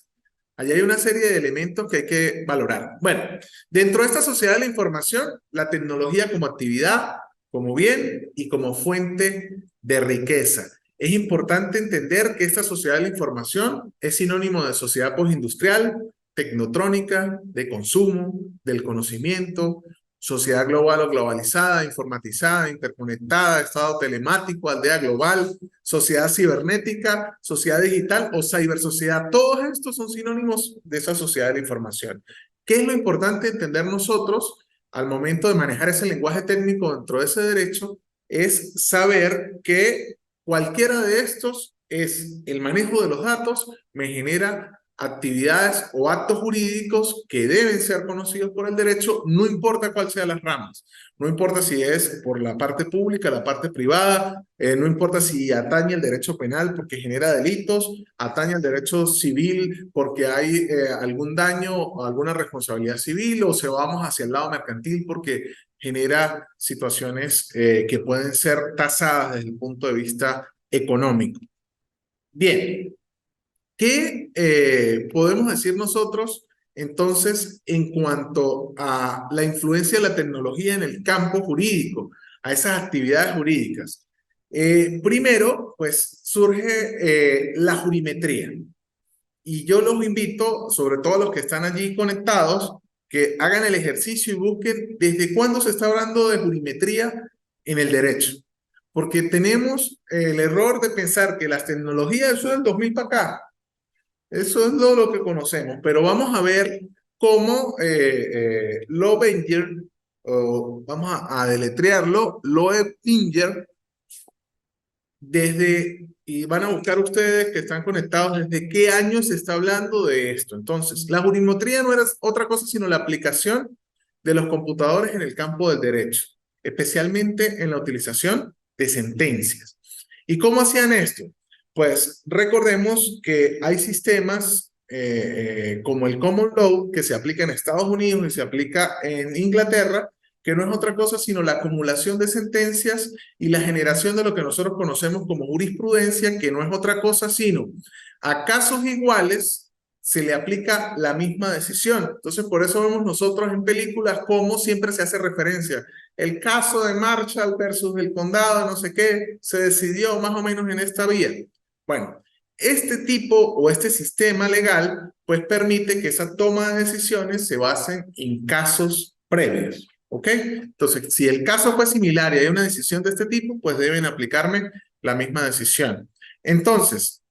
Allí hay una serie de elementos que hay que valorar. Bueno, dentro de esta sociedad de la información, la tecnología como actividad, como bien y como fuente de riqueza. Es importante entender que esta sociedad de la información es sinónimo de sociedad postindustrial, tecnotrónica, de consumo, del conocimiento, sociedad global o globalizada, informatizada, interconectada, estado telemático, aldea global, sociedad cibernética, sociedad digital o cibersociedad. Todos estos son sinónimos de esa sociedad de la información. ¿Qué es lo importante entender nosotros al momento de manejar ese lenguaje técnico dentro de ese derecho? Es saber que cualquiera de estos es el manejo de los datos, me genera actividades o actos jurídicos que deben ser conocidos por el derecho, no importa cuál sean las ramas, no importa si es por la parte pública, la parte privada, no importa si atañe el derecho penal porque genera delitos, atañe el derecho civil porque hay algún daño o alguna responsabilidad civil, o si vamos hacia el lado mercantil porque genera situaciones que pueden ser tasadas desde el punto de vista económico. Bien. ¿Qué podemos decir nosotros entonces en cuanto a la influencia de la tecnología en el campo jurídico, a esas actividades jurídicas? Primero, pues surge la jurimetría. Y yo los invito, sobre todo a los que están allí conectados, que hagan el ejercicio y busquen desde cuándo se está hablando de jurimetría en el derecho. Porque tenemos el error de pensar que las tecnologías, eso es del 2000 para acá. Eso es lo que conocemos, pero vamos a ver cómo Loevinger, vamos a deletrearlo, Loevinger, y van a buscar ustedes que están conectados desde qué año se está hablando de esto. Entonces, la jurimetría no era otra cosa sino la aplicación de los computadores en el campo del derecho, especialmente en la utilización de sentencias. ¿Y cómo hacían esto? Pues recordemos que hay sistemas como el Common Law que se aplica en Estados Unidos y se aplica en Inglaterra, que no es otra cosa sino la acumulación de sentencias y la generación de lo que nosotros conocemos como jurisprudencia, que no es otra cosa sino a casos iguales se le aplica la misma decisión. Entonces, por eso vemos nosotros en películas cómo siempre se hace referencia. El caso de Marshall versus el condado, no sé qué, se decidió más o menos en esta vía. Bueno, este tipo o este sistema legal pues permite que esa toma de decisiones se basen en casos previos, ¿ok? Entonces, si el caso fue similar y hay una decisión de este tipo, pues deben aplicarme la misma decisión. Entonces,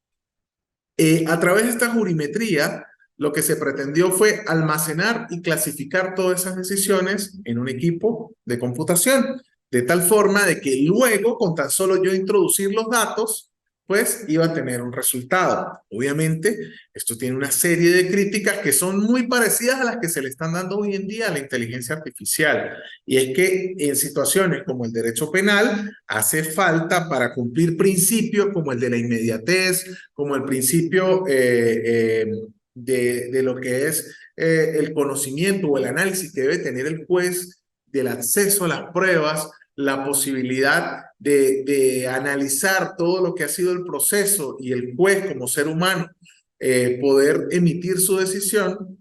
a través de esta jurimetría, lo que se pretendió fue almacenar y clasificar todas esas decisiones en un equipo de computación, de tal forma de que luego, con tan solo yo introducir los datos, pues iba a tener un resultado. Obviamente, esto tiene una serie de críticas que son muy parecidas a las que se le están dando hoy en día a la inteligencia artificial. Y es que en situaciones como el derecho penal, hace falta para cumplir principios como el de la inmediatez, como el principio de lo que es el conocimiento o el análisis que debe tener el juez del acceso a las pruebas, la posibilidad de analizar todo lo que ha sido el proceso y el juez como ser humano poder emitir su decisión,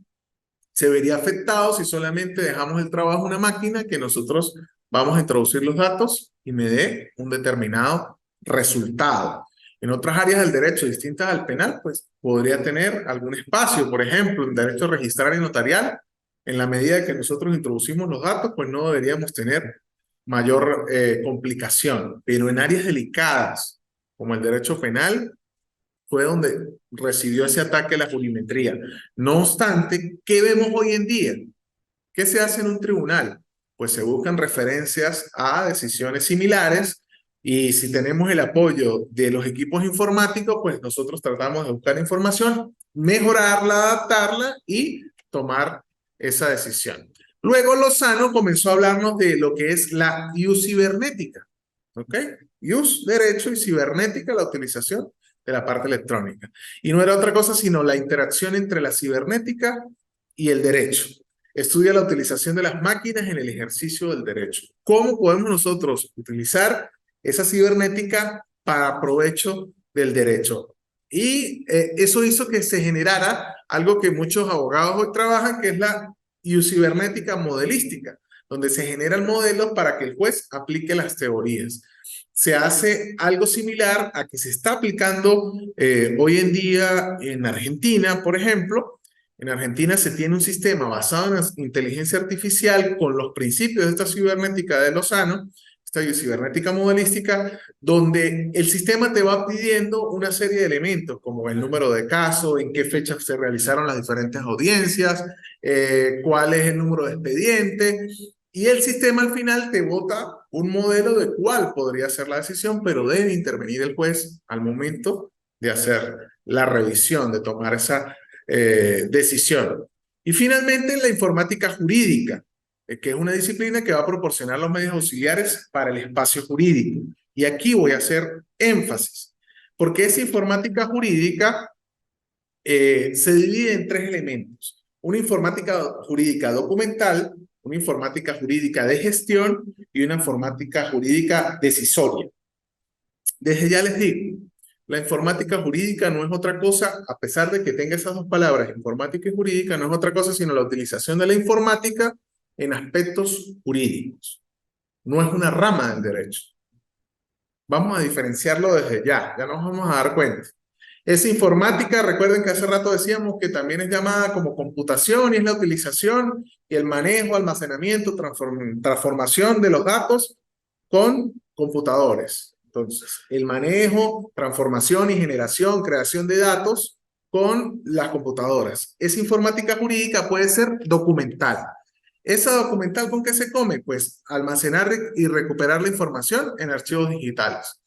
se vería afectado si solamente dejamos el trabajo a una máquina que nosotros vamos a introducir los datos y me dé un determinado resultado. En otras áreas del derecho distintas al penal, pues podría tener algún espacio, por ejemplo, en derecho registral y notarial, en la medida que nosotros introducimos los datos, pues no deberíamos tener mayor complicación. Pero en áreas delicadas, como el derecho penal, fue donde recibió ese ataque a la jurimetría. No obstante, ¿qué vemos hoy en día? ¿Qué se hace en un tribunal? Pues se buscan referencias a decisiones similares y si tenemos el apoyo de los equipos informáticos, pues nosotros tratamos de buscar información, mejorarla, adaptarla y tomar esa decisión. Luego Lozano comenzó a hablarnos de lo que es la ius cibernética. ¿Ok? Ius, derecho, y cibernética, la utilización de la parte electrónica. Y no era otra cosa sino la interacción entre la cibernética y el derecho. Estudia la utilización de las máquinas en el ejercicio del derecho. ¿Cómo podemos nosotros utilizar esa cibernética para provecho del derecho? Y eso hizo que se generara algo que muchos abogados hoy trabajan, que es la cibernética modelística, donde se generan modelos para que el juez aplique las teorías. Se hace algo similar a que se está aplicando hoy en día en Argentina, por ejemplo. En Argentina se tiene un sistema basado en la inteligencia artificial con los principios de esta cibernética de Lozano, esta cibernética modelística, donde el sistema te va pidiendo una serie de elementos, como el número de casos, en qué fechas se realizaron las diferentes audiencias, cuál es el número de expediente, y el sistema al final te bota un modelo de cuál podría ser la decisión, pero debe intervenir el juez al momento de hacer la revisión, de tomar esa decisión. Y finalmente la informática jurídica, que es una disciplina que va a proporcionar los medios auxiliares para el espacio jurídico. Y aquí voy a hacer énfasis, porque esa informática jurídica se divide en tres elementos. Una informática jurídica documental, una informática jurídica de gestión y una informática jurídica decisoria. Desde ya les digo, la informática jurídica no es otra cosa, a pesar de que tenga esas dos palabras, informática y jurídica, no es otra cosa sino la utilización de la informática en aspectos jurídicos. No es una rama del derecho. Vamos a diferenciarlo desde ya nos vamos a dar cuenta. Esa informática, recuerden que hace rato decíamos que también es llamada como computación y es la utilización y el manejo, almacenamiento, transformación de los datos con computadores. Entonces, el manejo, transformación y generación, creación de datos con las computadoras. Esa informática jurídica puede ser documental. ¿Esa documental con qué se come? Pues almacenar y recuperar la información en archivos digitales.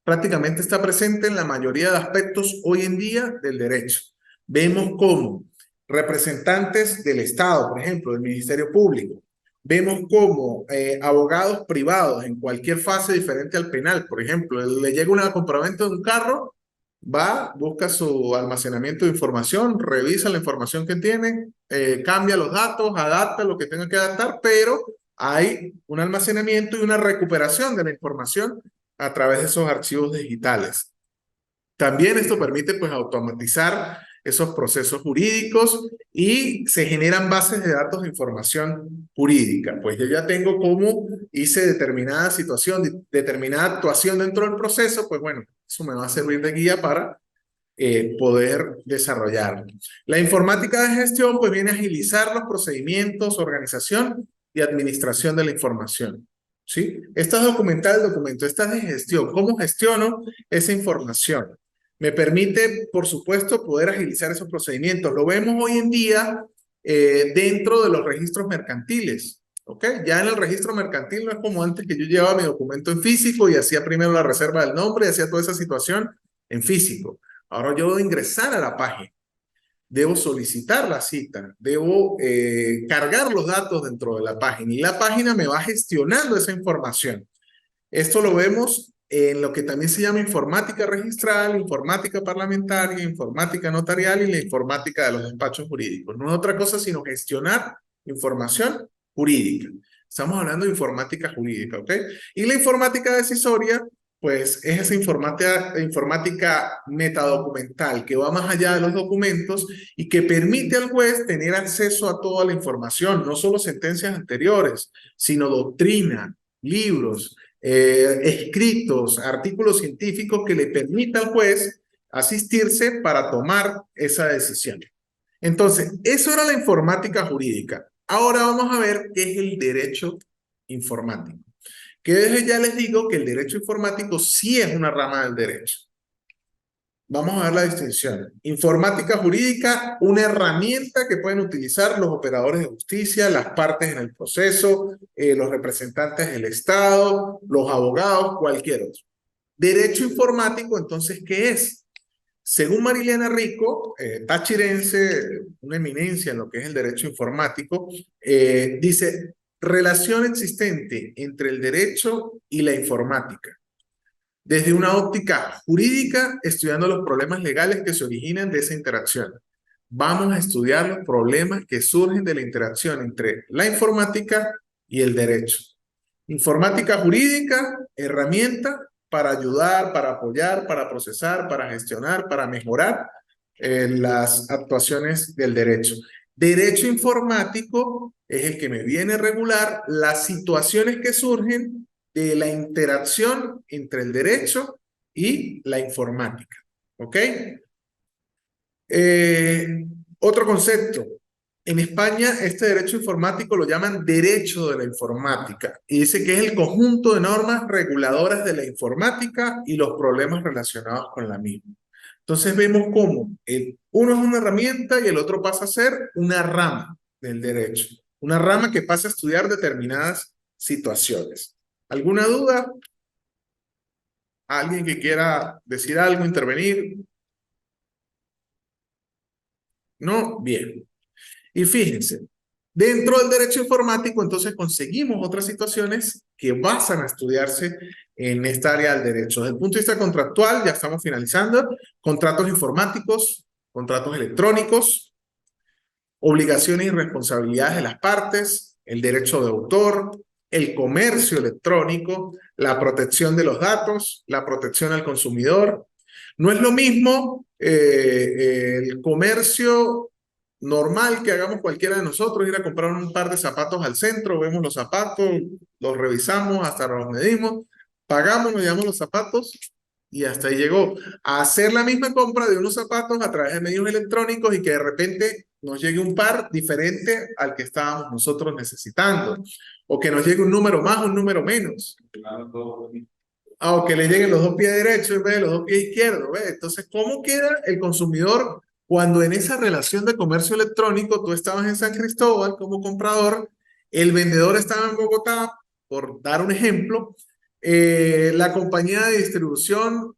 Prácticamente está presente en la mayoría de aspectos hoy en día del derecho. Vemos cómo representantes del Estado, por ejemplo, del Ministerio Público, vemos cómo abogados privados en cualquier fase diferente al penal, por ejemplo, le llega una compraventa de un carro, va, busca su almacenamiento de información, revisa la información que tiene, cambia los datos, adapta lo que tenga que adaptar, pero hay un almacenamiento y una recuperación de la información a través de esos archivos digitales. También esto permite pues automatizar esos procesos jurídicos y se generan bases de datos de información jurídica. Pues yo ya tengo cómo hice determinada situación, determinada actuación dentro del proceso, pues bueno, eso me va a servir de guía para poder desarrollarlo. La informática de gestión pues viene a agilizar los procedimientos, organización y administración de la información. ¿Sí? Esta es documental, documento, esta es de gestión. ¿Cómo gestiono esa información? Me permite, por supuesto, poder agilizar esos procedimientos. Lo vemos hoy en día dentro de los registros mercantiles. ¿Ok? Ya en el registro mercantil no es como antes que yo llevaba mi documento en físico y hacía primero la reserva del nombre y hacía toda esa situación. en físico. Ahora yo debo ingresar a la página, debo solicitar la cita, debo cargar los datos dentro de la página y la página me va gestionando esa información. Esto lo vemos en lo que también se llama informática registral, informática parlamentaria, informática notarial y la informática de los despachos jurídicos. No es otra cosa sino gestionar información jurídica. Estamos hablando de informática jurídica, ¿ok? Y la informática decisoria, pues es esa informática metadocumental que va más allá de los documentos y que permite al juez tener acceso a toda la información, no solo sentencias anteriores, sino doctrina, libros, escritos, artículos científicos que le permita al juez asistirse para tomar esa decisión. Entonces, eso era la informática jurídica. Ahora vamos a ver qué es el derecho informático. Que desde ya les digo que el derecho informático sí es una rama del derecho. Vamos a ver la distinción. Informática jurídica, una herramienta que pueden utilizar los operadores de justicia, las partes en el proceso, los representantes del Estado, los abogados, cualquier otro. Derecho informático, entonces, ¿qué es? Según Mariliana Rico, tachirense, una eminencia en lo que es el derecho informático, dice, relación existente entre el derecho y la informática. Desde una óptica jurídica, estudiando los problemas legales que se originan de esa interacción. Vamos a estudiar los problemas que surgen de la interacción entre la informática y el derecho. Informática jurídica, herramienta para ayudar, para apoyar, para procesar, para gestionar, para mejorar las actuaciones del derecho. Derecho informático es el que me viene a regular las situaciones que surgen de la interacción entre el derecho y la informática. ¿Ok? Otro concepto. En España, este derecho informático lo llaman derecho de la informática y dice que es el conjunto de normas reguladoras de la informática y los problemas relacionados con la misma. Entonces vemos cómo uno es una herramienta y el otro pasa a ser una rama del derecho. Una rama que pasa a estudiar determinadas situaciones. ¿Alguna duda? ¿Alguien que quiera decir algo, intervenir? ¿No? Bien. Y fíjense, dentro del derecho informático, entonces conseguimos otras situaciones que pasan a estudiarse en esta área del derecho. Desde el punto de vista contractual, ya estamos finalizando, contratos informáticos, contratos electrónicos, obligaciones y responsabilidades de las partes, el derecho de autor, el comercio electrónico, la protección de los datos, la protección al consumidor. No es lo mismo el comercio normal que hagamos cualquiera de nosotros, ir a comprar un par de zapatos al centro, vemos los zapatos, los revisamos, hasta los medimos, pagamos, nos llevamos los zapatos y hasta ahí llegó. A hacer la misma compra de unos zapatos a través de medios electrónicos y que de repente nos llegue un par diferente al que estábamos nosotros necesitando. O que nos llegue un número más, un número menos. O que le lleguen los dos pies derechos en vez de los dos pies izquierdos. ¿Ves? Entonces, ¿cómo queda el consumidor cuando en esa relación de comercio electrónico tú estabas en San Cristóbal como comprador, el vendedor estaba en Bogotá, por dar un ejemplo, la compañía de distribución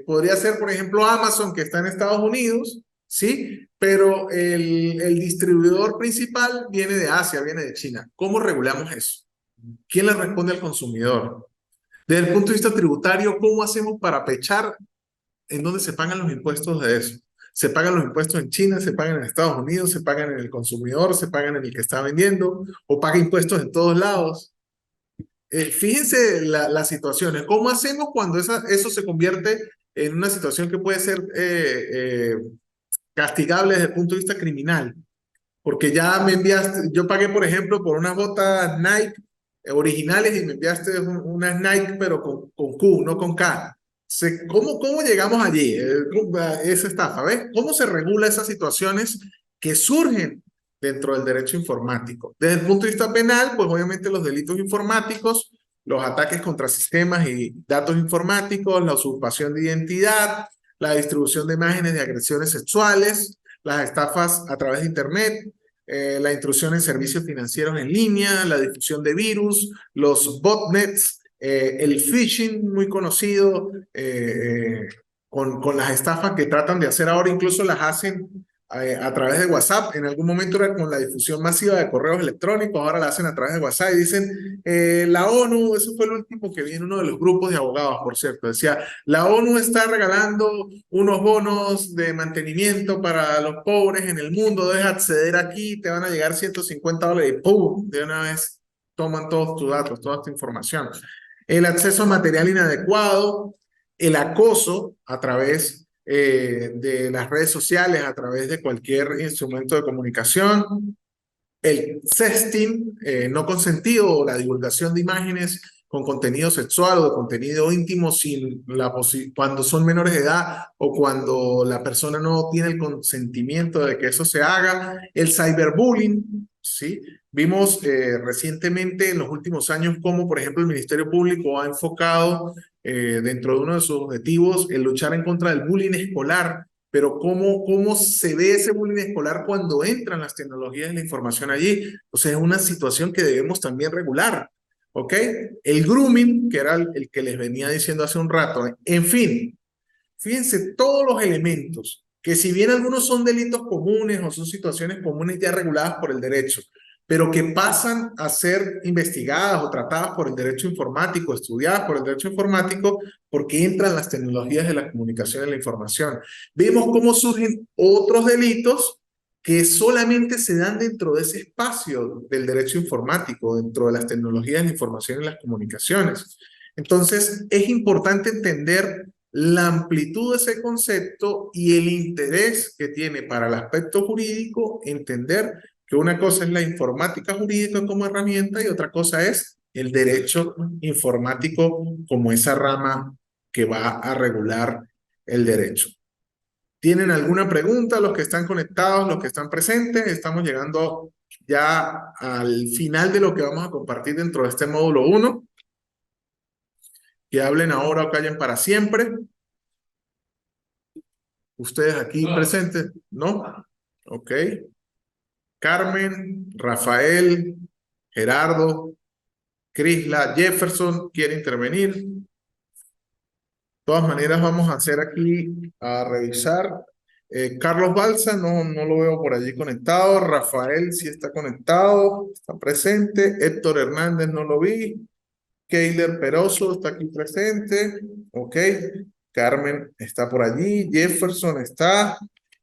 podría ser, por ejemplo, Amazon, que está en Estados Unidos, ¿sí? Pero el distribuidor principal viene de Asia, viene de China. ¿Cómo regulamos eso? ¿Quién le responde al consumidor? Desde el punto de vista tributario, ¿cómo hacemos para pechar en dónde se pagan los impuestos de eso? Se pagan los impuestos en China, se pagan en Estados Unidos, se pagan en el consumidor, se pagan en el que está vendiendo, o paga impuestos en todos lados. Fíjense las situaciones. ¿Cómo hacemos cuando eso se convierte en una situación que puede ser castigable desde el punto de vista criminal? Porque ya me enviaste, yo pagué, por ejemplo, por unas botas Nike originales y me enviaste unas Nike, pero con Q, no con K. ¿Cómo llegamos allí? Esa estafa, ¿ves? ¿Cómo se regula esas situaciones que surgen dentro del derecho informático? Desde el punto de vista penal, pues obviamente los delitos informáticos, los ataques contra sistemas y datos informáticos, la usurpación de identidad, la distribución de imágenes de agresiones sexuales, las estafas a través de Internet, la intrusión en servicios financieros en línea, la difusión de virus, los botnets, el phishing muy conocido con las estafas que tratan de hacer ahora, incluso las hacen a través de WhatsApp. En algún momento era con la difusión masiva de correos electrónicos, ahora la hacen a través de WhatsApp y dicen, la ONU, eso fue el último que vi en uno de los grupos de abogados, por cierto, decía, la ONU está regalando unos bonos de mantenimiento para los pobres en el mundo, debes acceder aquí, te van a llegar $150 y ¡pum! De una vez toman todos tus datos, toda tu información. El acceso a material inadecuado, el acoso a través de las redes sociales, a través de cualquier instrumento de comunicación, el sexting no consentido o la divulgación de imágenes con contenido sexual o de contenido íntimo sin cuando son menores de edad o cuando la persona no tiene el consentimiento de que eso se haga, el cyberbullying, ¿sí? Vimos recientemente en los últimos años cómo, por ejemplo, el Ministerio Público ha enfocado dentro de uno de sus objetivos el luchar en contra del bullying escolar, pero ¿cómo se ve ese bullying escolar cuando entran las tecnologías de la información allí? O sea, es una situación que debemos también regular, ¿ok? El grooming, que era el que les venía diciendo hace un rato, en fin, fíjense todos los elementos, que si bien algunos son delitos comunes o son situaciones comunes ya reguladas por el derecho, pero que pasan a ser investigadas o tratadas por el derecho informático, estudiadas por el derecho informático, porque entran las tecnologías de la comunicación y la información. Vemos cómo surgen otros delitos que solamente se dan dentro de ese espacio del derecho informático, dentro de las tecnologías de la información y las comunicaciones. Entonces, es importante entender la amplitud de ese concepto y el interés que tiene para el aspecto jurídico, entender que una cosa es la informática jurídica como herramienta y otra cosa es el derecho informático como esa rama que va a regular el derecho. ¿Tienen alguna pregunta los que están conectados, los que están presentes? Estamos llegando ya al final de lo que vamos a compartir dentro de este módulo 1. Que hablen ahora o callen para siempre. ¿Ustedes aquí presentes? ¿No? Ok. Carmen, Rafael, Gerardo, Crisla, Jefferson, ¿quiere intervenir? De todas maneras, vamos a hacer aquí, a revisar. Carlos Balsa, no lo veo por allí conectado. Rafael sí está conectado, está presente. Héctor Hernández no lo vi. Keiler Peroso está aquí presente. Ok. Carmen está por allí. Jefferson está.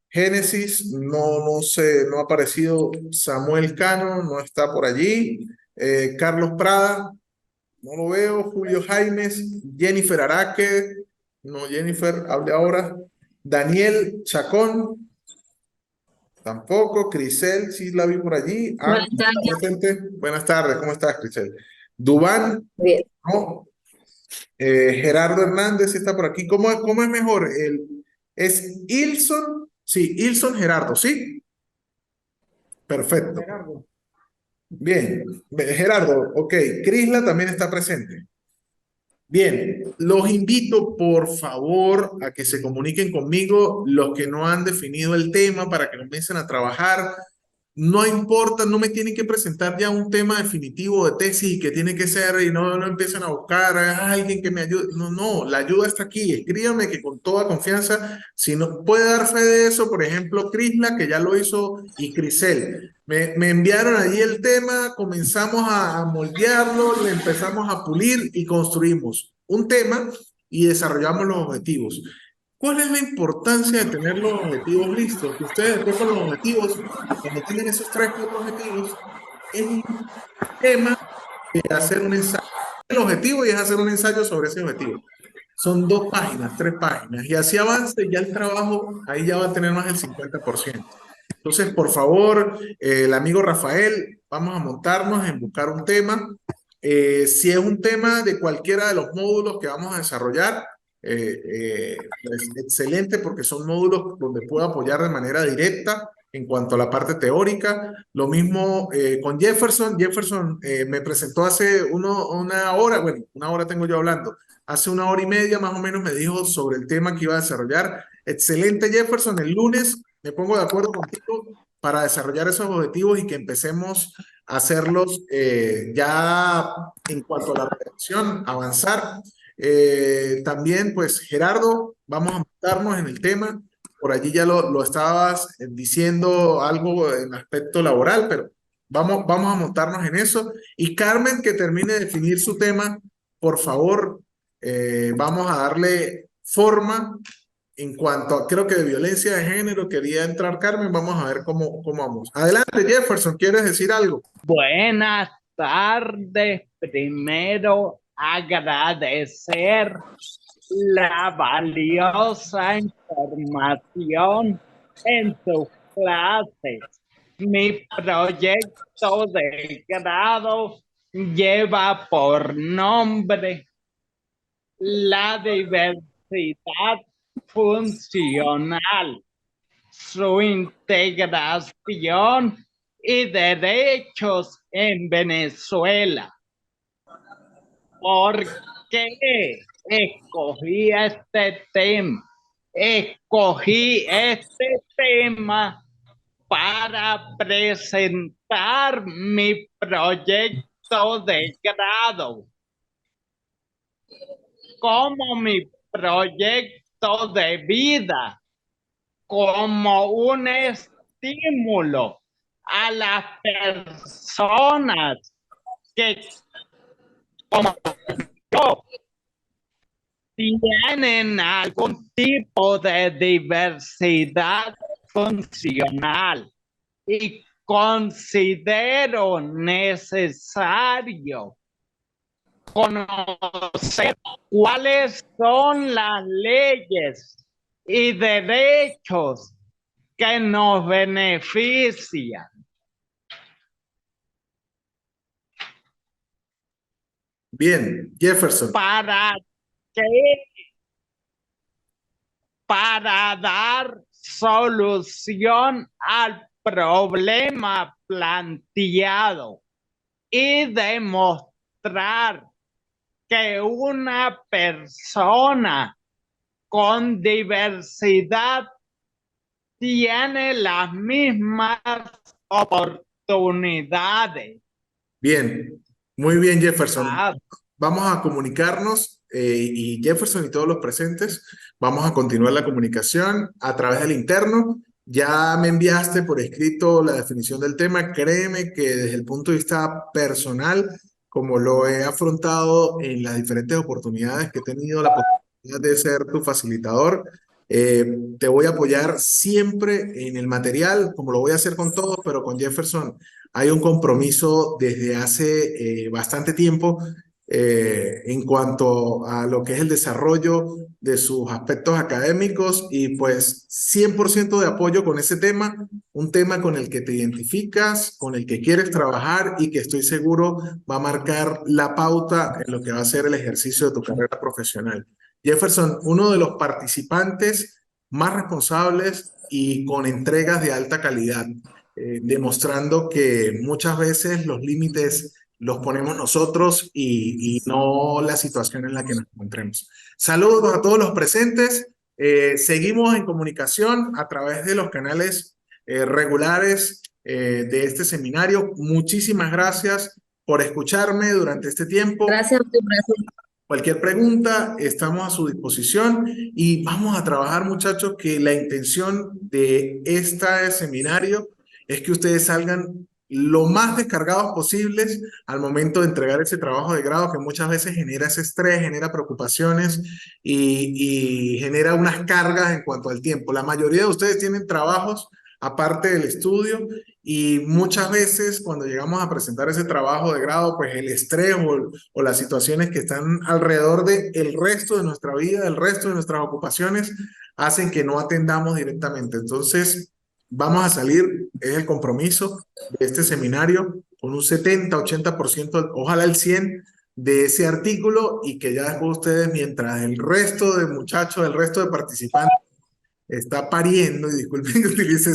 Génesis, no sé, no ha aparecido. Samuel Cano no está por allí. Carlos Prada, no lo veo. Julio Jaimes, Jennifer Araque, no, Jennifer, hable ahora. Daniel Chacón, tampoco. Crisel, sí la vi por allí. Buenas tardes. Presente. Buenas tardes, ¿cómo estás, Crisel? Dubán, Bien. no. Gerardo Hernández está por aquí. ¿Cómo es mejor? ¿Es Ilson? Sí, Ilson Gerardo, ¿sí? Perfecto. Gerardo. Bien, Gerardo, ok. Crisla también está presente. Bien, los invito por favor a que se comuniquen conmigo los que no han definido el tema para que comiencen a trabajar. No importa, no me tienen que presentar ya un tema definitivo de tesis y que tiene que ser y no empiezan a buscar a alguien que me ayude. No, la ayuda está aquí. Escríbame que con toda confianza, si no puede dar fe de eso, por ejemplo, Crisla, que ya lo hizo, y Crisel. Me enviaron allí el tema, comenzamos a moldearlo, le empezamos a pulir y construimos un tema y desarrollamos los objetivos. ¿Cuál es la importancia de tener los objetivos listos? Que ustedes después con los objetivos, cuando tienen esos 3-4 objetivos, es un tema de hacer un ensayo. El objetivo y es hacer un ensayo sobre ese objetivo. Son 2 páginas, 3 páginas. Y así avance, ya el trabajo ahí ya va a tener más del 50%. Entonces, por favor, el amigo Rafael, vamos a montarnos en buscar un tema. Si es un tema de cualquiera de los módulos que vamos a desarrollar, pues excelente porque son módulos donde puedo apoyar de manera directa en cuanto a la parte teórica. Lo mismo con Jefferson. Jefferson me presentó hace una hora, bueno, una hora tengo yo hablando, hace 1 hora y media más o menos me dijo sobre el tema que iba a desarrollar. Excelente, Jefferson. El lunes me pongo de acuerdo contigo para desarrollar esos objetivos y que empecemos a hacerlos ya en cuanto a la redacción, avanzar. También, pues, Gerardo, vamos a montarnos en el tema. Por allí ya lo estabas diciendo algo en aspecto laboral, pero vamos a montarnos en eso. Y Carmen, que termine de definir su tema, por favor, vamos a darle forma en cuanto a, creo que de violencia de género, quería entrar Carmen, vamos a ver cómo vamos. Adelante, Jefferson, ¿quieres decir algo? Buenas tardes. Primero, agradecer la valiosa información en sus clases. Mi proyecto de grado lleva por nombre la diversidad funcional, su integración y derechos en Venezuela. ¿Por qué escogí este tema? Escogí este tema para presentar mi proyecto de grado como mi proyecto de vida, como un estímulo a las personas que, como yo, tienen algún tipo de diversidad funcional y considero necesario conocer cuáles son las leyes y derechos que nos benefician. Bien, Jefferson. Para dar solución al problema planteado y demostrar que una persona con diversidad tiene las mismas oportunidades. Bien, muy bien, Jefferson. Vamos a comunicarnos y Jefferson y todos los presentes, vamos a continuar la comunicación a través del interno. Ya me enviaste por escrito la definición del tema. Créeme que desde el punto de vista personal, como lo he afrontado en las diferentes oportunidades que he tenido la oportunidad de ser tu facilitador, te voy a apoyar siempre en el material, como lo voy a hacer con todos, pero con Jefferson hay un compromiso desde hace bastante tiempo en cuanto a lo que es el desarrollo de sus aspectos académicos y pues 100% de apoyo con ese tema, un tema con el que te identificas, con el que quieres trabajar y que estoy seguro va a marcar la pauta en lo que va a ser el ejercicio de tu carrera profesional. Jefferson, uno de los participantes más responsables y con entregas de alta calidad, demostrando que muchas veces los límites los ponemos nosotros y no la situación en la que nos encontremos. Saludos a todos los presentes. Seguimos en comunicación a través de los canales regulares de este seminario. Muchísimas gracias por escucharme durante este tiempo. Gracias. Cualquier pregunta, estamos a su disposición y vamos a trabajar, muchachos, que la intención de este seminario es que ustedes salgan lo más descargados posibles al momento de entregar ese trabajo de grado que muchas veces genera ese estrés, genera preocupaciones y genera unas cargas en cuanto al tiempo. La mayoría de ustedes tienen trabajos aparte del estudio y muchas veces cuando llegamos a presentar ese trabajo de grado, pues el estrés o las situaciones que están alrededor del resto de nuestra vida, del resto de nuestras ocupaciones, hacen que no atendamos directamente. Entonces, vamos a salir, es el compromiso de este seminario, con un 70-80%, ojalá el 100% de ese artículo y que ya después ustedes, mientras el resto de muchachos, el resto de participantes está pariendo, y disculpen que utilice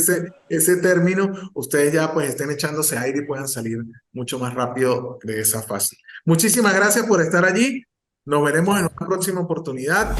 ese término, ustedes ya pues estén echándose aire y puedan salir mucho más rápido de esa fase. Muchísimas gracias por estar allí. Nos veremos en una próxima oportunidad.